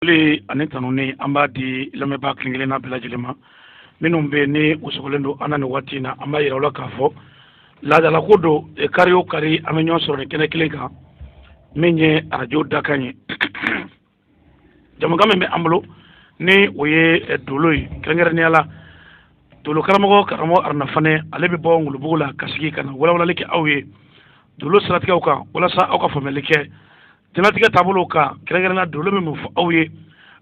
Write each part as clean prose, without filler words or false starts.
Le ani tanuni an b'a di lamɛnbaa kelen-kelenna bɛɛ lajɛlen ma minnu bɛ ni u sogolen don an na nin waati in na an b'a yira u la k'a fɔ laadala ko don kari o kari an bɛ ɲɔgɔn sɔrɔ nin kɛnɛ kelen kan min ye arajo dakan ye jamukan min bɛ an bolo ni o ye dolo ye kɛrɛnkɛrɛnnenya la dolo karamɔgɔ Aruna ale bɛ bɔ Ngolobugu la ka sigi ka na walawalali kɛ aw ye dolo siratigɛw kan walasa aw ka faamuyali kɛ jɛnatigɛ taabolo kan kɛrɛnkɛrɛnnenya dolo min fɔ aw ye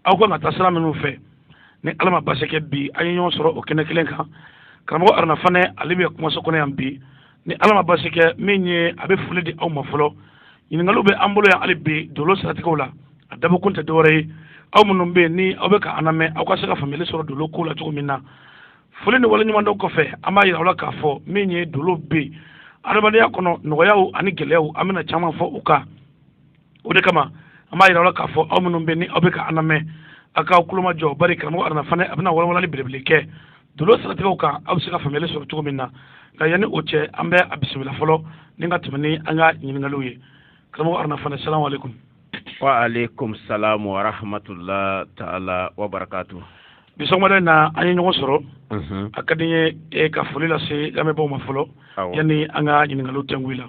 aw kan ka taa sira minnu fɛ ni Ala ma basi kɛ bi an ye ɲɔgɔn sɔrɔ o kɛnɛ kelen kan karamɔgɔ Aruna ale bɛ kumaso kɔnɔ yan bi ni Ala ma basi kɛ min ye a bɛ foli di aw ma fɔlɔ ɲininkaliw bɛ an bolo yan hali bi dolo siratigɛw la a dabɔkun tɛ dɔwɛrɛ ye aw minnu bɛ yen ni aw bɛ ka an lamɛn aw ka se ka faamuyali sɔrɔ dolo ko la cogo min na foli ni waleɲumandɔw kɔfɛ an b'a yira aw la k'a fɔ min ye dolo bɛ yen adamadenya kɔnɔ nɔgɔyaw ani gɛlɛyaw an bɛna caman fɔ u kan o de kama an b'a yira aw la k'a fɔ aw minnu bɛ ni aw bɛ ka an lamɛn aw k'aw kulomajɔ bari karamɔgɔ Aruna a bɛna walawalali belebele kɛ dolo siratigɛw kan aw bɛ se ka faamuyali sɔrɔ cogo min na nka yanni o cɛ an bɛ a bisimila fɔlɔ ni ka tɛmɛ ni an ka ɲininkaliw ye karamɔgɔ Aruna salamu alaikum. Wa alaikum salam wa rahmatullah ta'ala wa barakatuh. Bi sɔgɔmada in na an ye ɲɔgɔn sɔrɔ a ka di n ye ka foli lase lamɛnbaaw ma fɔlɔ yanni an ka ɲininkaliw tɛnku la.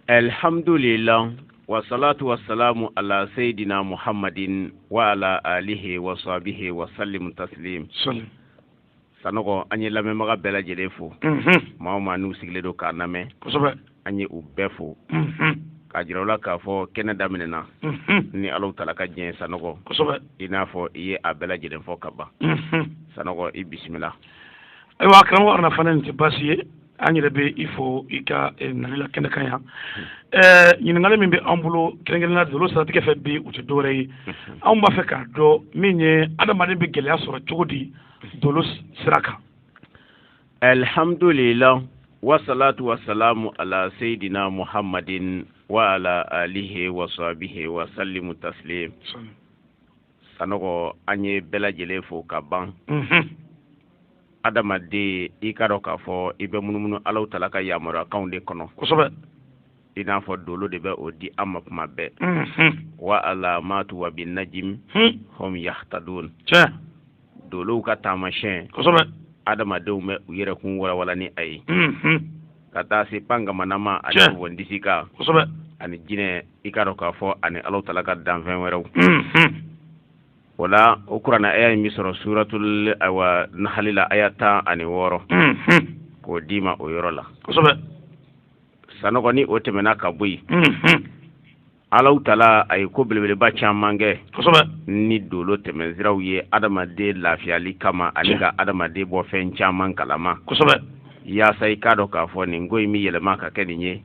Alhamdulillah wa salatu wa salamu ala sayidina Muhammadin wa ala alihi wa sahbihi wa sallim taslim. Sanɔgɔ an ye lamɛnbaga bɛɛ lajɛlen fo maa o maa n'u sigilen don k'a lamɛn kosɛbɛ an ye u bɛɛ fo k'a jira u la k'a fɔ kɛnɛ daminɛna ni Alahu Taala ka diɲɛ sanɔgɔ kosɛbɛ i n'a fɔ i ye a bɛɛ lajɛlen fɔ ka ban sanɔgɔ i bisimila. Ayiwa karamɔgɔ Aruna nin tɛ baasi ye an yɛrɛ bɛ i fo i ka nali la kɛnɛ kan yan ɲininkali min bɛ an bolo kɛrɛnkɛrɛnnenya dolo siratigɛ fɛ bi u tɛ dɔwɛrɛ ye anw b'a fɛ k'a dɔn min ye adamaden bɛ gɛlɛya sɔrɔ cogo di dolo sira kan. Alhamdulillah wa salatu wa salamu ala sayidina Muhammadin wa ala alihi wa sahbihi wa sallimu taslim. Sanɔgɔ an ye bɛɛ lajɛlen fo ka ban adamaden i ka dɔn k'a fɔ i bɛ munumunu Alahu Taala ka yamaruyakanw de kɔnɔ kosɛbɛ i n'a fɔ dolo de bɛ o di an ma kuma bɛɛ wa alamatu wa bin najim hum yahtadun dolow ka taamasiyɛn kosɛbɛ adamadenw bɛ u yɛrɛkun walawala ni a ye ka taa se pangamanama ani wondisi kan kosɛbɛ ani jinɛ i ka dɔn k'a fɔ ani Alahu Taala ka danfɛn wɛrɛw o la o kuranɛ aya in bɛ sɔrɔ suratul Nahli la aya 16 k'o d'i ma o yɔrɔ la kosɛbɛ sanɔgɔ ni o tɛmɛna ka bɔ yen Alahu Taala a ye ko belebeleba caman kɛ kosɛbɛ ni dolo tɛmɛsiraw ye adamaden lafiyali kama ani ka adamaden bɔ fɛn caman kalama kosɛbɛ yaasa i k'a dɔn k'a fɔ nin ko in bɛ yɛlɛma ka kɛ nin ye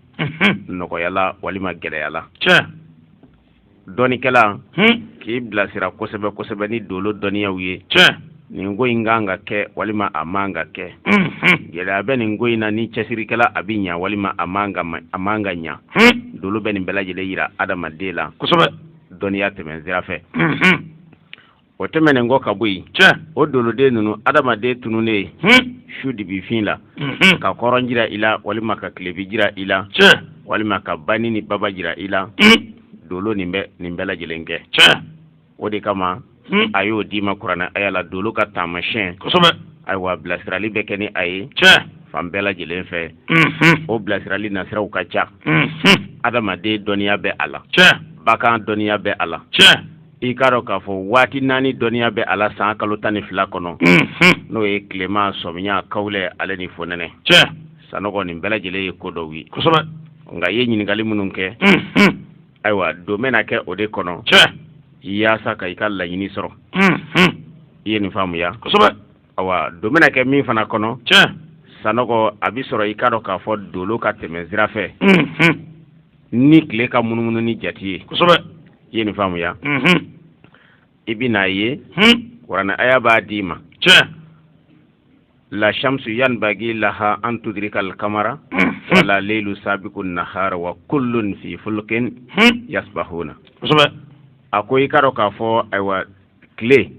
nɔgɔyala walima gɛlɛyala dɔnikɛla k'i bilasira kosɛbɛ kosɛbɛ ni dolo dɔnniyaw ye nin ko in kan ka kɛ walima a man ka kɛ gɛlɛya bɛ nin ko in na ni cɛsirikɛla a bɛ ɲa walima a man ka ɲa dolo bɛ nin bɛɛ lajɛlen yira adamaden la kosɛbɛ dɔnniya tɛmɛsira fɛ o tɛmɛnen kɔ ka bɔ yen o doloden ninnu adamaden tununnen su dibifin la ka kɔrɔn jira i la walima ka kilebi jira i la walima ka bani ni baba jira i la dolo nin bɛ lajɛlen kɛ o de kama a y'o d'i ma kuranɛ aya la dolo ka taamasiyɛn kosɛbɛ ayiwa bilasirali bɛ kɛ ni a ye fan bɛɛ lajɛlen fɛ o bilasirali nasiraw ka ca adamaden dɔnniya bɛ a la bakan dɔnniya bɛ a la i k'a dɔn k'a fɔ waati 4 dɔnniya bɛ a la san kalo 12 kɔnɔ n'o ye tilema sɔmiya kawulɛ ale ni fonɛnɛ sanɔgɔ nin bɛɛ lajɛlen ye ko dɔw ye kosɛbɛ nka i ye ɲininkali minnu kɛ ayiwa don bɛna kɛ o de kɔnɔ yaasa ka i ka laɲini sɔrɔ i ye nin faamuya kosɛbɛ ayiwa don bɛna kɛ min fana kɔnɔ sanɔgɔ a bɛ sɔrɔ i k'a dɔn k'a fɔ dolo ka tɛmɛ sira fɛ ni tile ka munumunu ni jati ye kosɛbɛ i ye nin faamuya i bɛ n'a ye kuranɛ aya b'a d'i ma la shamsu yanbaghi laha an tudrika al-qamara wala laylu sabiqu an-nahar wa kullun fi fulkin yasbahuna kosɛbɛ a ko i ka dɔn k'a fɔ ayiwa tile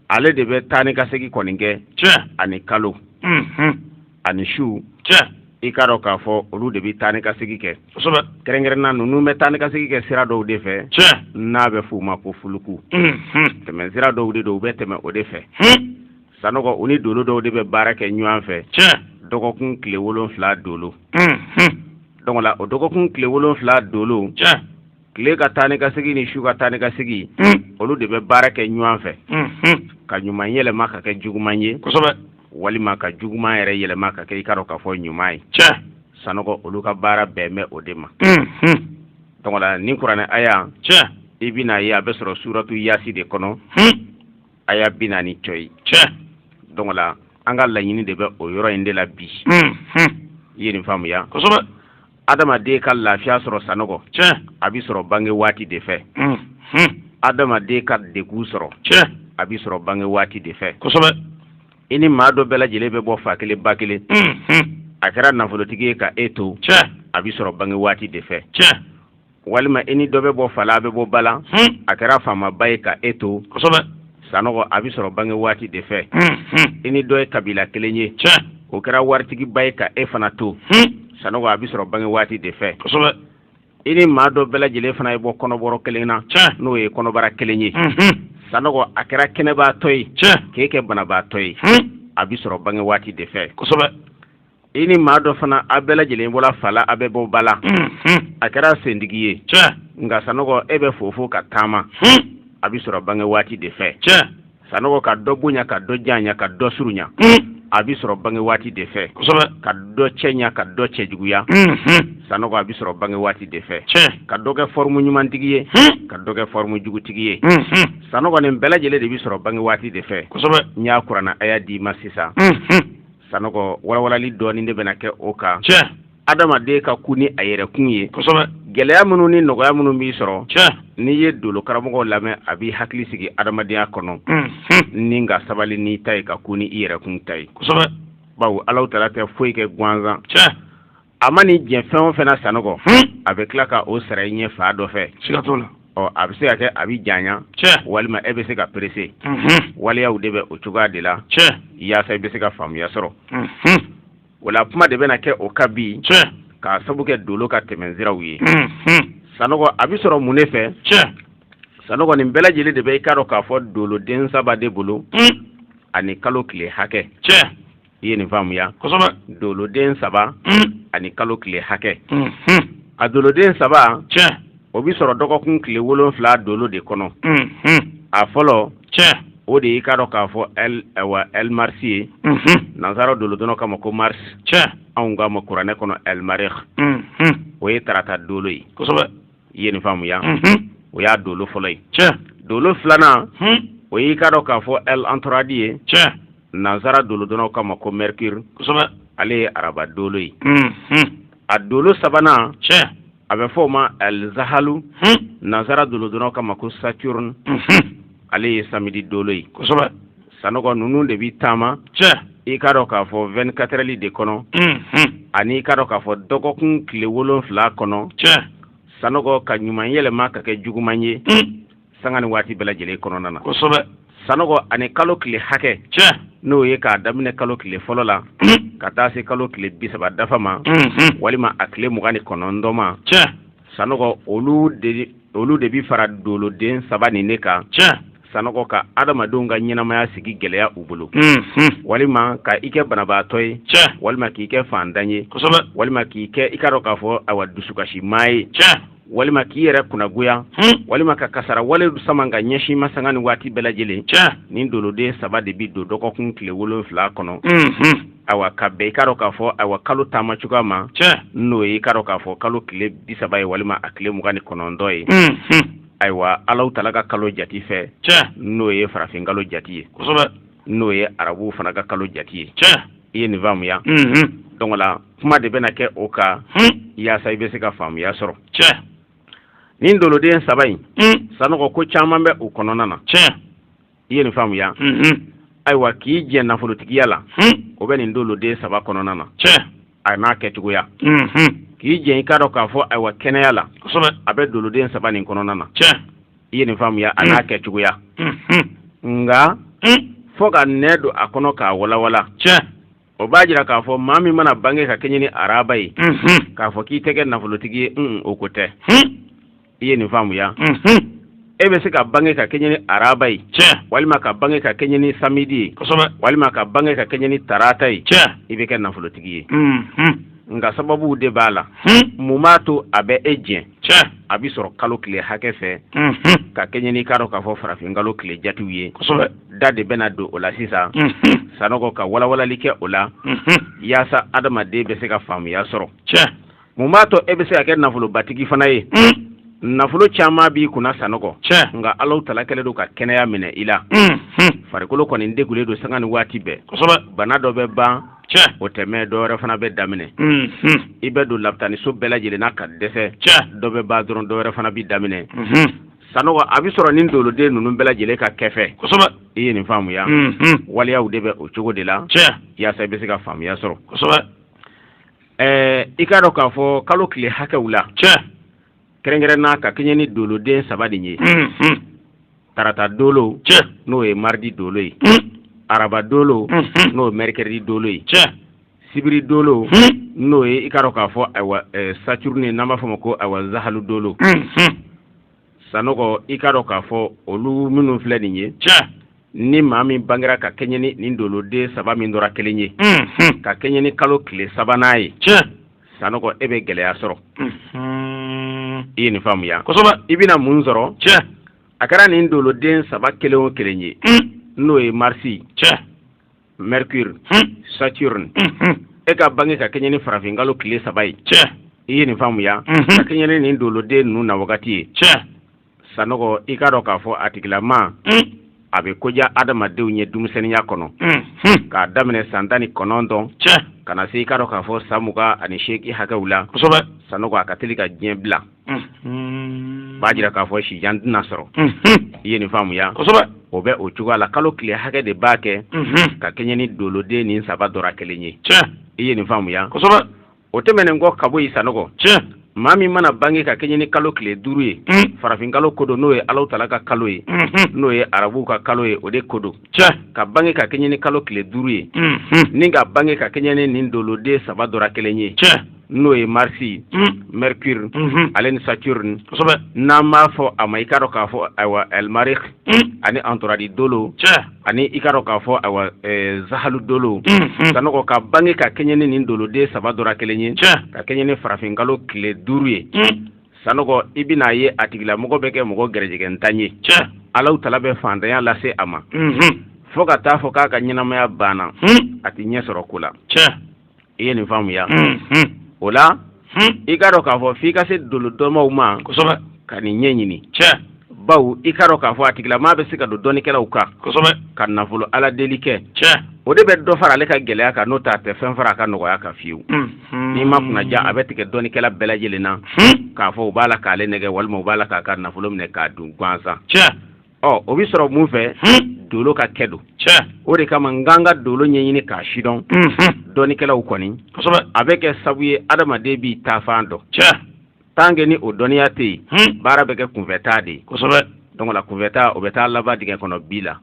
ale de bɛ taa ni ka segin kɔni kɛ ani kalo ani su i ka dɔn k'a fɔ olu de bɛ taa ni ka segin kɛ kosɛbɛ kɛrɛnkɛrɛnna ninnu bɛ taa ni ka segin kɛ sira dɔw de fɛ tiɲɛ n'a bɛ f'u ma ko fuluku tɛmɛ sira dɔw de don u bɛ tɛmɛ o de fɛ sanɔgɔ u ni dolo dɔw de bɛ baara kɛ ɲɔgɔn fɛ tiɲɛ dɔgɔkun tile 7 dolo donc la o dɔgɔkun tile 7 dolo tiɲɛ tile ka taa ni ka segin ni su ka taa ni ka segin olu de bɛ baara kɛ ɲɔgɔn fɛ ka ɲuman yɛlɛma ka kɛ juguman ye kosɛbɛ walima ka juguman yɛrɛ yɛlɛma ka kɛ i ka dɔn k'a fɔ ɲuman ye tiɲɛ sanɔgɔ olu ka baara bɛn bɛ o de ma donc la nin kuranɛ aya tiɲɛ i bɛna ye a bɛ sɔrɔ suratu yasi de kɔnɔ aya 40 cɔyi tiɲɛ donc la an ka laɲini de bɛ o yɔrɔ in de la bi i ye nin faamuya kosɛbɛ adamaden ka lafiya sɔrɔ sanɔgɔ tiɲɛ a bɛ sɔrɔ bange waati de fɛ adamaden ka degun sɔrɔ tiɲɛ a bɛ sɔrɔ bange waati de fɛ kosɛbɛ i ni maa dɔ bɛɛ lajɛlen bɛ bɔ fa kelen ba kelen a kɛra nafolotigi ye ka e to tiɲɛ a bɛ sɔrɔ bange waati de fɛ tiɲɛ walima i ni dɔ bɛ bɔ fa la a bɛ bɔ ba la a kɛra faamaba ye ka e to kosɛbɛ sanɔgɔ a bɛ sɔrɔ bange waati de fɛ i ni dɔ ye kabila kelen ye tiɲɛ o kɛra waritigiba ye ka e fana to sanɔgɔ a bɛ sɔrɔ bange waati de fɛ kosɛbɛ i ni maa dɔ bɛɛ lajɛlen fana ye bɔ kɔnɔbɔrɔ kelen na tiɲɛ n'o ye kɔnɔbara kelen ye sanɔgɔ a kɛra kɛnɛbaatɔ ye tiɲɛ k'e kɛ banabaatɔ ye a bɛ sɔrɔ bange waati de fɛ kosɛbɛ i ni maa dɔ fana a bɛɛ lajɛlen bɔra fa la a bɛ bɔ ba la a kɛra sentigi ye tiɲɛ nka sanɔgɔ e bɛ fofo ka taama a bɛ sɔrɔ bange waati de fɛ tiɲɛ sanɔgɔ ka dɔ bonya ka dɔ janya ka dɔ surunya a bɛ sɔrɔ bange waati de fɛ kosɛbɛ ka dɔ cɛɲa ka dɔ cɛjuguya sanɔgɔ a bɛ sɔrɔ bange waati de fɛ tiɲɛ ka dɔ kɛ forme ɲumantigi ye ka dɔ kɛ forme jugutigi ye sanɔgɔ nin bɛɛ lajɛlen de bɛ sɔrɔ bange waati de fɛ kosɛbɛ n y'a kuranna aya d'i ma sisan sanɔgɔ walawalali dɔɔnin de bɛna kɛ o kan tiɲɛ adamaden ka ku ni a yɛrɛkun ye kosɛbɛ gɛlɛya minnu ni nɔgɔya minnu b'i sɔrɔ tiɲɛ n'i ye dolo karamɔgɔw lamɛn a b'i hakili sigi adamadenya kɔnɔ ni ka sabali n'i ta ye ka ku ni i yɛrɛkun ta ye kosɛbɛ bawo Alahu Taala tɛ foyi kɛ gansan tiɲɛ a ma ni diɲɛ fɛn o fɛn na sanɔgɔ a bɛ tila ka o sara i ɲɛ fa dɔ fɛ siga t'o la a bɛ se ka kɛ a bɛ janya tiɲɛ walima e bɛ se ka perese waleyaw de bɛ o cogoya de la tiɲɛ yaasa i bɛ se ka faamuya sɔrɔ o la kuma de bɛna kɛ o ka bi tiɲɛ k'a sabu kɛ dolo ka tɛmɛsiraw ye sanɔgɔ a bɛ sɔrɔ mun de fɛ tiɲɛ sanɔgɔ nin bɛɛ lajɛlen de bɛ i k'a dɔn k'a fɔ doloden saba de bolo ani kalo tile hakɛ tiɲɛ i ye nin faamuya kosɛbɛ doloden saba ani kalo tile hakɛ a doloden saba tiɲɛ o bɛ sɔrɔ dɔgɔkun tile 7 dolo de kɔnɔ a fɔlɔ tiɲɛ o de y'i k'a dɔn k'a fɔ el marisi ye nansara dolodɔnɔ kama ko mars tiɲɛ anw k'a ma kuranɛ kɔnɔ el marikh o ye tarata dolo ye kosɛbɛ i ye nin faamuya o y'a dolo fɔlɔ ye tiɲɛ dolo filanan o y'i k'a dɔn k'a fɔ el antoradi ye tiɲɛ nansara dolodɔnɔ kama ko mercure kosɛbɛ ale ye araba dolo ye a dolo sabanan tiɲɛ a bɛ fɔ o ma el zahalu nansara dolodɔnɔ kama ko saturne ale ye samedi dolo ye kosɛbɛ sanɔgɔ ninnu de bɛ taama tiɲɛ i k'a dɔn k'a fɔ 24 heures de kɔnɔ ani i k'a dɔn k'a fɔ dɔgɔkun tile 7 kɔnɔ tiɲɛ sanɔgɔ ka ɲuman yɛlɛma ka kɛ juguman ye sanga ni waati bɛɛ lajɛlen kɔnɔna na kosɛbɛ sanɔgɔ ani kalo tile hakɛ tiɲɛ n'o ye k'a daminɛ kalo tile fɔlɔ la ka taa se kalo tile 30 dafa ma walima a tile 29 ma tiɲɛ sanɔgɔ olu de bi fara doloden saba nin ne kan tiɲɛ sanɔgɔ ka adamadenw ka ɲɛnamaya sigi gɛlɛya u bolo walima ka i kɛ banabaatɔ ye tiɲɛ walima k'i kɛ fantan ye kosɛbɛ walima k'i kɛ i k'a dɔn k'a fɔ awa dusukasi maa ye tiɲɛ walima k'i yɛrɛ kunnagoya walima ka kasara wale sama ka ɲɛsin ma sanga ni waati bɛɛ lajɛlen tiɲɛ nin doloden saba de bi don dɔgɔkun tile 7 kɔnɔ awa ka bɛn i k'a dɔn k'a fɔ awa kalo taama cogoya ma tiɲɛ n'o ye i k'a dɔn k'a fɔ kalo tile 30 ye walima a tile 29 ye ayiwa Alahu Taala ka kalo jati fɛ tiɲɛ n'o ye farafin kalo jati ye kosɛbɛ n'o ye arabuw fana ka kalo jati ye tiɲɛ i ye nin faamuya donc la kuma de bɛna kɛ o kan yaasa i bɛ se ka faamuya sɔrɔ tiɲɛ nin doloden saba in sanɔgɔ ko caman bɛ u kɔnɔna na tiɲɛ i ye nin faamuya ayiwa k'i jɛ nafolotigiya la o bɛ nin doloden saba kɔnɔna na tiɲɛ a n'a kɛcogoya k'i jɛ i k'a dɔn k'a fɔ ayiwa kɛnɛya la kosɛbɛ a bɛ doloden saba nin kɔnɔna na tiɲɛ i ye nin faamuya a n'a nka fo ka nɛ don a kɔnɔ k'a walawala tiɲɛ o b'a jira k'a fɔ maa min mana bange ka kɛɲɛ ni araba ye k'a fɔ k'i tɛ kɛ nafolotigi ye o ko tɛ i ye nin faamuya e bɛ se ka bange ka kɛɲɛ ni araba ye walima ka bange ka kɛɲɛ ni samedi ye walima ka bange ka kɛɲɛ ni tarata ye i bɛ kɛ nafolotigi ye nka sababu de b'a la mun b'a to a bɛ e jɛn a bɛ sɔrɔ kalo tile hakɛ fɛ ka kɛɲɛ ni k'a dɔn k'a fɔ farafin kalo tile jatiw ye da de bɛna don o la sisan sanɔgɔ ka walawalali kɛ o la yaasa adamaden bɛ se ka faamuya sɔrɔ mun b'a to e bɛ se ka kɛ nafolobatigi fana ye nafolo caman b'i kunna sanɔgɔ nka Alahu Tala kɛlen don ka kɛnɛya minɛ i la farikolo kɔni degulen don sanga ni waati bɛɛ bana dɔ bɛ ban o tɛmɛ dɔ wɛrɛ fana bɛ daminɛ i bɛ don lapitaniso bɛɛ lajɛlen na ka dɛsɛ dɔ bɛ ban dɔrɔn dɔ wɛrɛ fana bɛ daminɛ sanɔgɔ a bɛ sɔrɔ nin doloden ninnu bɛɛ lajɛlen ka kɛfɛ i ye nin faamuya waliyaw de bɛ o cogo de la yaasa i bɛ se ka faamuya sɔrɔ i k'a dɔn k'a fɔ kalo tile hakɛw la kɛrɛnkɛrɛnn'a ka kɛɲɛ ni doloden 3 de ye tarata dolo n'o ye mardi dolo ye araba dolo n'o ye mercredi dolo ye sibiri dolo n'o ye i k'a dɔn k'a fɔ ayiwa saturne n'an b'a fɔ o ma ko ayiwa zahalu dolo sanɔgɔ i k'a dɔn k'a fɔ olu minnu filɛ nin ye ni maa min bangera ka kɛɲɛ ni nin doloden 3 min dɔra kelen ye ka kɛɲɛ ni kalo tile 3nan ye sanɔgɔ e bɛ gɛlɛya sɔrɔ i ye nin faamuya i bɛna mun sɔrɔ a kɛra nin doloden 3 kelen o kelen ye n'o ye marsi mercure saturne e ka bange ka kɛɲɛ ni farafin kalo tile 3 ye i ye nin faamuya ka kɛɲɛ ni nin doloden ninnu na wagati ye sanɔgɔ i k'a dɔn k'a fɔ a tigilama a bɛ koja adamadenw ye denmisɛnninya kɔnɔ k'a daminɛ san 19 ka na se i k'a dɔn k'a fɔ san 28 hakɛw la sanɔgɔ a ka teli ka diɲɛ bila b'a jira k'a fɔ sijan tɛna sɔrɔ i ye nin faamuya o bɛ o cogoya la kalo tile hakɛ de b'a kɛ ka kɛɲɛ ni doloden nin 3 dɔra kelen ye i ye nin faamuya o tɛmɛnen kɔ ka bɔ yen sanɔgɔ maa min mana bange ka kɛɲɛ ni kalo tile 5 ye farafin kalo ko don n'o ye Alahu Tala ka kalo ye n'o ye arabuw ka kalo ye o de ko don ka bange ka kɛɲɛ ni kalo tile 5 ye ni ka bange ka kɛɲɛ ni nin doloden 3 dɔra kelen ye n'o ye marsi mercure ale ni saturne n'an b'a fɔ a ma i k'a dɔn k'a fɔ ayiwa elmarikh ani antoradi dolo ani i k'a dɔn k'a fɔ ayiwa zahalu dolo sanɔgɔ ka bange ka kɛɲɛ ni nin doloden 3 dɔra kelen ye ka kɛɲɛ ni farafin kalo tile 5 ye sanɔgɔ i bɛna ye a tigilamɔgɔ bɛ kɛ mɔgɔ gɛrɛjɛgɛntan ye Alahu Tala bɛ fantanya lase a ma fo ka taa fɔ k'a ka ɲɛnamaya banna a tɛ ɲɛ sɔrɔ ko la i ye nin faamuya o la i k'a dɔn k'a fɔ f'i ka se dolodɔnmaw ma ka nin ɲɛ ɲini bawo i k'a dɔn k'a fɔ a tigilama bɛ se ka don dɔnnikɛlaw kan ka nafolo ala deli kɛ o de bɛ dɔ fara ale ka gɛlɛya kan n'o t'a tɛ fɛn fara a ka nɔgɔya kan fiyewu n'i ma kunnaja a bɛ tigɛ dɔnnikɛla bɛɛ lajɛlen na k'a fɔ u b'a la k'ale nɛgɛ walima u b'a la k'a ka nafolo minɛ k'a dun gansan o bɛ sɔrɔ mun fɛ dolo ka kɛ don o de kama n k'an ka dolo ɲɛɲini k'a sidɔn dɔnnikɛlaw kɔni a bɛ kɛ sabu ye adamaden b'i taafan dɔn tant que ni o dɔnniya tɛ yen baara bɛ kɛ kunfɛtaa de ye donc la kunfɛtaa o bɛ taa laban dingɛ kɔnɔ bi la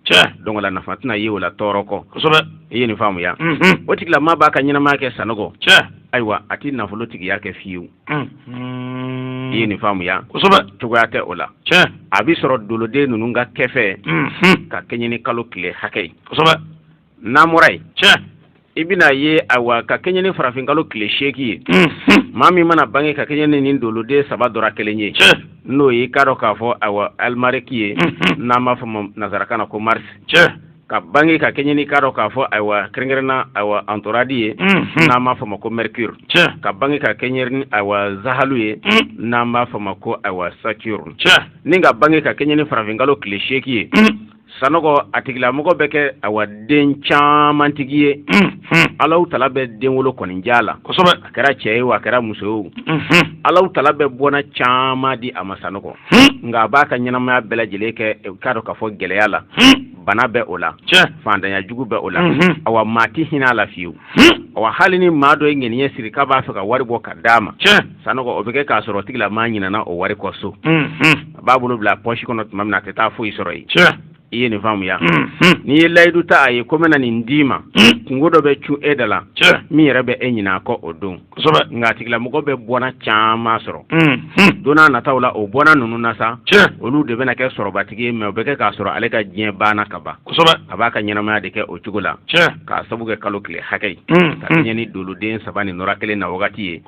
donc la nafa tɛna ye o la tɔɔrɔ kɔ i ye nin faamuya o tigilama b'a ka ɲɛnamaya kɛ sanɔgɔ ayiwa a tɛ nafolo tigiya kɛ fiyewu i ye nin faamuya cogoya tɛ o la a bɛ sɔrɔ doloden ninnu ka kɛfɛ ka kɛɲɛ ni kalo tile hakɛ ye n'an bɔra yen i bɛna ye ayiwa ka kɛɲɛ ni farafin kalo tile 8 ye maa min mana bange ka kɛɲɛ ni nin doloden 3 dɔra kelen ye n'o ye i k'a dɔn k'a fɔ ayiwa elmarikh ye n'an b'a fɔ ma nazarakan na ko mars ka bange ka kɛɲɛ ni k'a dɔn k'a fɔ ayiwa kɛrɛnkɛrɛnna ayiwa antoradi ye n'an b'a fɔ ma ko mercure ka bange ka kɛɲɛ ni ayiwa zahalu ye n'an b'a fɔ ma ko ayiwa saturne ni ka bange ka kɛɲɛ ni farafin kalo tile 8 ye sanɔgɔ a tigilamɔgɔ bɛ kɛ ayiwa den caman tigi ye Alahu Tala bɛ den wolo kɔni ja la a kɛra cɛ ye o a kɛra muso ye Alahu Tala bɛ bɔnna caman di a ma sanɔgɔ nka a b'a ka ɲɛnamaya bɛɛ lajɛlen kɛ k'a dɔn k'a fɔ gɛlɛya la bana bɛ o la fantanya jugu bɛ o la awa maa ti hinɛ a la fiyewu awa hali ni maa dɔ ye ŋɛniɲɛ siri k'a b'a fɛ ka wari bɔ ka d'a ma sanɔgɔ o bɛ kɛ k'a sɔrɔ tigilama ɲinana o wari kɔ so a b'a bolo bila pɔsi kɔnɔ tuma min na a tɛ taa foyi sɔrɔ yen i ye nin faamuya n'i ye layidu ta a ye ko mena nin d'i ma kungo dɔ bɛ cu e da la min yɛrɛ bɛ e ɲin'a kɔ o don nka tigilamɔgɔ bɛ bɔnna caman sɔrɔ don n'a nataw la o bɔnna ninnu na sa olu de bɛna kɛ sɔrɔbatigi ye mɛ o bɛ kɛ k'a sɔrɔ ale ka diɲɛ banna ka ban a b'a ka ɲɛnamaya de kɛ o cogo la k'a sabu kɛ kalo tile hakɛ ye ka kɛɲɛ ni doloden 3 ni nɔra 1 na wagati ye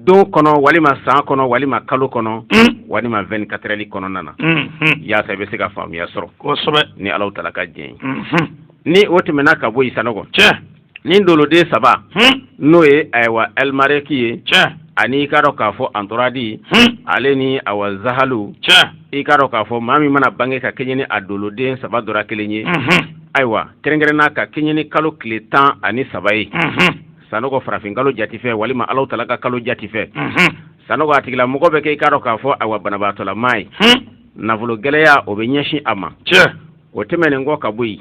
don kɔnɔ walima san kɔnɔ walima kalo kɔnɔ walima 24 heures kɔnɔna na yaasa i bɛ se ka faamuya sɔrɔ ni Alahu Taala ka diɲɛ ye ni o tɛmɛna ka bɔ yen sanɔgɔ ni doloden 3 n'o ye ayiwa Elmareki ye ani i ka dɔn k'a fɔ Antoradi ale ni awa Zahalu i ka dɔn k'a fɔ maa min mana bange ka kɛɲɛ ni a doloden 3 dɔra 1 ye ayiwa kɛrɛnkɛrɛnna ka kɛɲɛ ni kalo tile 13 ye sanɔgɔ farafin kalo jati fɛ walima Alahu Taala ka kalo jati fɛ sanɔgɔ a tigilamɔgɔ bɛ kɛ i ka dɔn k'a fɔ ayiwa banabaatɔlamaa ye nafolo gɛlɛya o bɛ ɲɛsin a ma o tɛmɛnen kɔ ka bɔ yen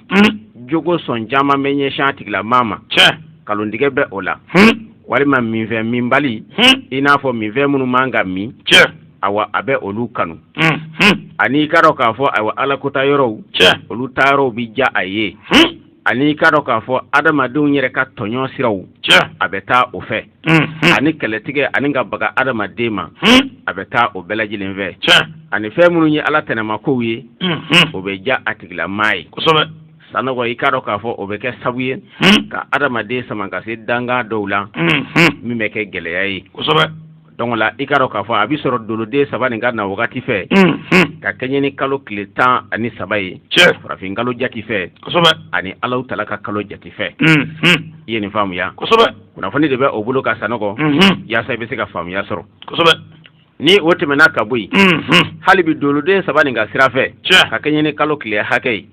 jogo sɔn caman bɛ ɲɛsin a tigilamaa ma kalontigɛ bɛ o la walima minfɛn minbali i n'a fɔ minfɛn minnu man ka min awa a bɛ olu kanu ani i ka dɔn k'a fɔ ayiwa alakota yɔrɔw olu taa yɔrɔw bi ja a ye ani i ka dɔn k'a fɔ adamadenw yɛrɛ ka tɔɲɔ siraw a bɛ taa o fɛ ani kɛlɛtigɛ ani ka baga adamaden ma a bɛ taa o bɛɛ lajɛlen fɛ ani fɛn minnu ye ala tɛnɛmakow ye o bɛ ja a tigilamaa ye sanɔgɔ i ka dɔn k'a fɔ o bɛ kɛ sabu ye ka adamaden sama ka se danga dɔw la min bɛ kɛ gɛlɛya ye donc la i ka dɔn k'a fɔ a bɛ sɔrɔ doloden 3 nin ka na wagati fɛ ka kɛɲɛ ni kalo tile 13 ye farafin kalo jati fɛ ani Alahu Taala ka kalo jati fɛ i ye nin faamuya kunnafoni de bɛ o bolo ka sanɔgɔ yaasa i bɛ se ka faamuya sɔrɔ ni o tɛmɛna ka bɔ yen hali bi doloden 3 nin ka sira fɛ ka kɛɲɛ ni kalo tile hakɛ ye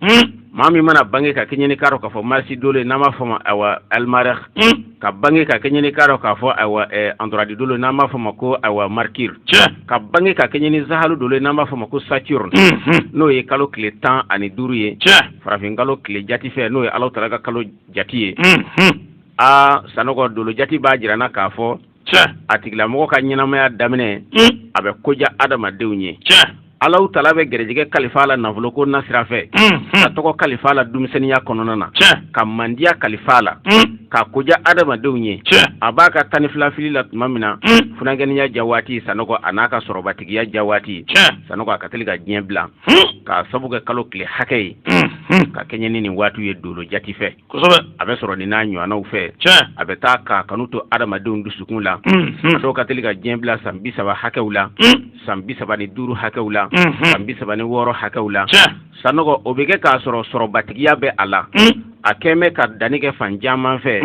maa min mana bange ka kɛɲɛ ni ka dɔn k'a fɔ marisi dolo n'an b'a fɔ ma ayiwa Elmarek ka bange ka kɛɲɛ ni ka dɔn k'a fɔ ayiwa Antoradi dolo n'an b'a fɔ ma ko ayiwa Markir ka bange ka kɛɲɛ ni Zahalu dolo n'an b'a fɔ ma ko Saturne n'o ye kalo tile 15 ye farafin kalo tile jati fɛ n'o ye Alahu Taala ka kalo jati ye sanɔgɔ dolo jati b'a jira na k'a fɔ a tigilamɔgɔ ka ɲɛnamaya daminɛ a bɛ koja adamadenw ye Alahu Taala bɛ gɛrɛjɛgɛ kalifa la nafolo ko na sira fɛ ka tɔgɔ kalifa la denmisɛnniya kɔnɔna na ka mandiya kalifa la ka koja adamadenw ye a b'a ka 12 fili la tuma min na funankɛniya ja waati sanɔgɔ a n'a ka sɔrɔbatigiya ja waati sanɔgɔ a ka teli ka diɲɛ bila k'a sabu kɛ kalo tile hakɛ ye ka kɛɲɛ ni nin waatiw ye dolo jati fɛ a bɛ sɔrɔ nin n'a ɲɔgɔnnaw fɛ a bɛ taa k'a kanu to adamadenw dusukun la a dɔw ka teli ka diɲɛ bila san 30 hakɛw la san 35 hakɛw la san 36 hakɛw la sanɔgɔ o bɛ kɛ k'a sɔrɔ sɔrɔbatigiya bɛ a la a kɛn bɛ ka danni kɛ fan caman fɛ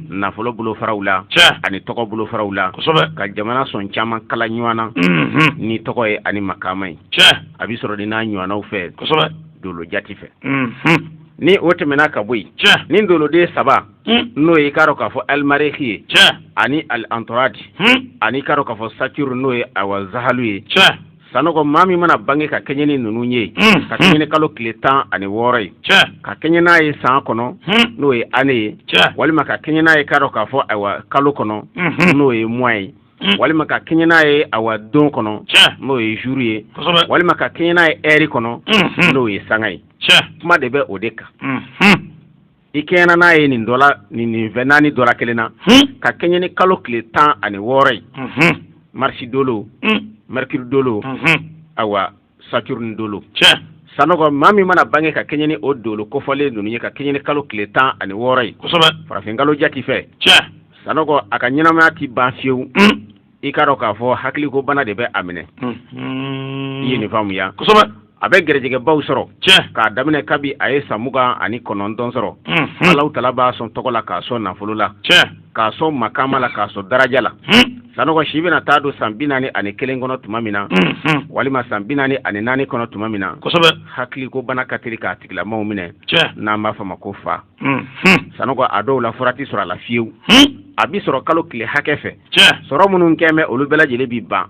nafolo bolofaraw la ani tɔgɔ bolofaraw la ka jamana sɔn caman kala ɲɔgɔn na ni tɔgɔ ye ani makama ye a bɛ sɔrɔ nin n'a ɲɔgɔnnaw fɛ dolo jati fɛ ni o tɛmɛna ka bɔ yen ni doloden 3 n'o ye i ka dɔn k'a fɔ Elmareki ye ani Antoradi ani i ka dɔn k'a fɔ Saturne n'o ye ayiwa Zahalu ye sanɔgɔ maa min mana bange ka kɛɲɛ ni ninnu ye ka kɛɲɛ ni kalo tile 16 ye ka kɛɲɛ n'a ye san kɔnɔ n'o ye année ye walima ka kɛɲɛ n'a ye ka dɔn k'a fɔ ayiwa kalo kɔnɔ n'o ye mois ye walima ka kɛɲɛ n'a ye ayiwa don kɔnɔ n'o ye jour ye walima ka kɛɲɛ n'a ye heure kɔnɔ n'o ye sanga ye kuma de bɛ o de kan i kɛɲɛna n'a ye nin fɛn 4 dɔra 1 na ka kɛɲɛ ni kalo tile 16 ye marisi dolo Mercure dolo awa Saturne dolo sanɔgɔ maa min mana bange ka kɛɲɛ ni o dolo kofɔlen ninnu ye ka kɛɲɛ ni kalo tile 16 ye farafin kalo jati fɛ sanɔgɔ a ka ɲɛnamaya ti ban fiyewu i ka dɔn k'a fɔ hakiliko bana de bɛ a minɛ i ye nin faamuya a bɛ gɛrɛjɛgɛbaw sɔrɔ k'a daminɛ kabi a ye san 29 sɔrɔ Alahu Taala b'a sɔn tɔgɔ la k'a sɔn nafolo la k'a sɔn makama la k'a sɔn daraja la sanɔgɔ si bɛna taa don san 41 kɔnɔ tuma min na walima san 44 kɔnɔ tuma min na hakiliko bana ka teli k'a tigilamaaw minɛ n'an b'a fɔ ma ko fa sanɔgɔ a dɔw la fura ti sɔrɔ a la fiyewu a bi sɔrɔ kalo tile hakɛ fɛ sɔrɔ minnu kɛn bɛ olu bɛɛ lajɛlen bi ban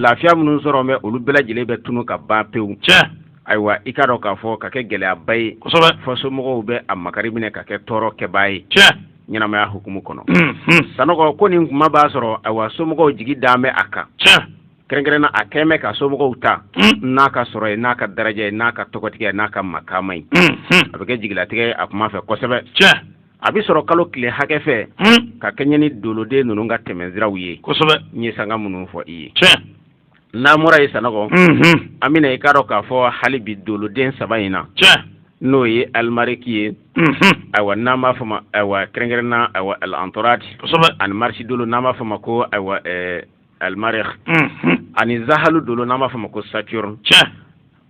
lafiya minnu sɔrɔ bɛ olu bɛɛ lajɛlen bɛ tunu ka ban pewu ayiwa i ka dɔn k'a fɔ ka kɛ gɛlɛyaba ye fɔ somɔgɔw bɛ a makari minɛ ka kɛ tɔɔrɔ kɛbaa ye ɲɛnamaya hukumu kɔnɔ sanɔgɔ ko nin kuma b'a sɔrɔ ayiwa somɔgɔw jigi dalen bɛ a kan kɛrɛnkɛrɛnna a kɛmɛ ka somɔgɔw ta n'a ka sɔrɔ ye n'a ka daraja ye n'a ka tɔgɔtigɛ n'a ka makama ye a bɛ kɛ jigilatigɛ a kuma fɛ kosɛbɛ a bɛ sɔrɔ kalo tile hakɛ fɛ ka kɛɲɛ ni doloden ninnu ka tɛmɛsiraw ye kosɛbɛ n ye sanga minnu fɔ i ye n'an bɔra ye sanɔgɔ an bɛna i k'a dɔn k'a fɔ hali bi doloden 3 in na n'o ye alimariki ye ayiwa n'an b'a fɔ ma ayiwa kɛrɛnkɛrɛnna ayiwa al-antorati ani marisi dolo n'an b'a fɔ ma ko ayiwa almarikh ani zahalu dolo n'an b'a fɔ ma ko saturne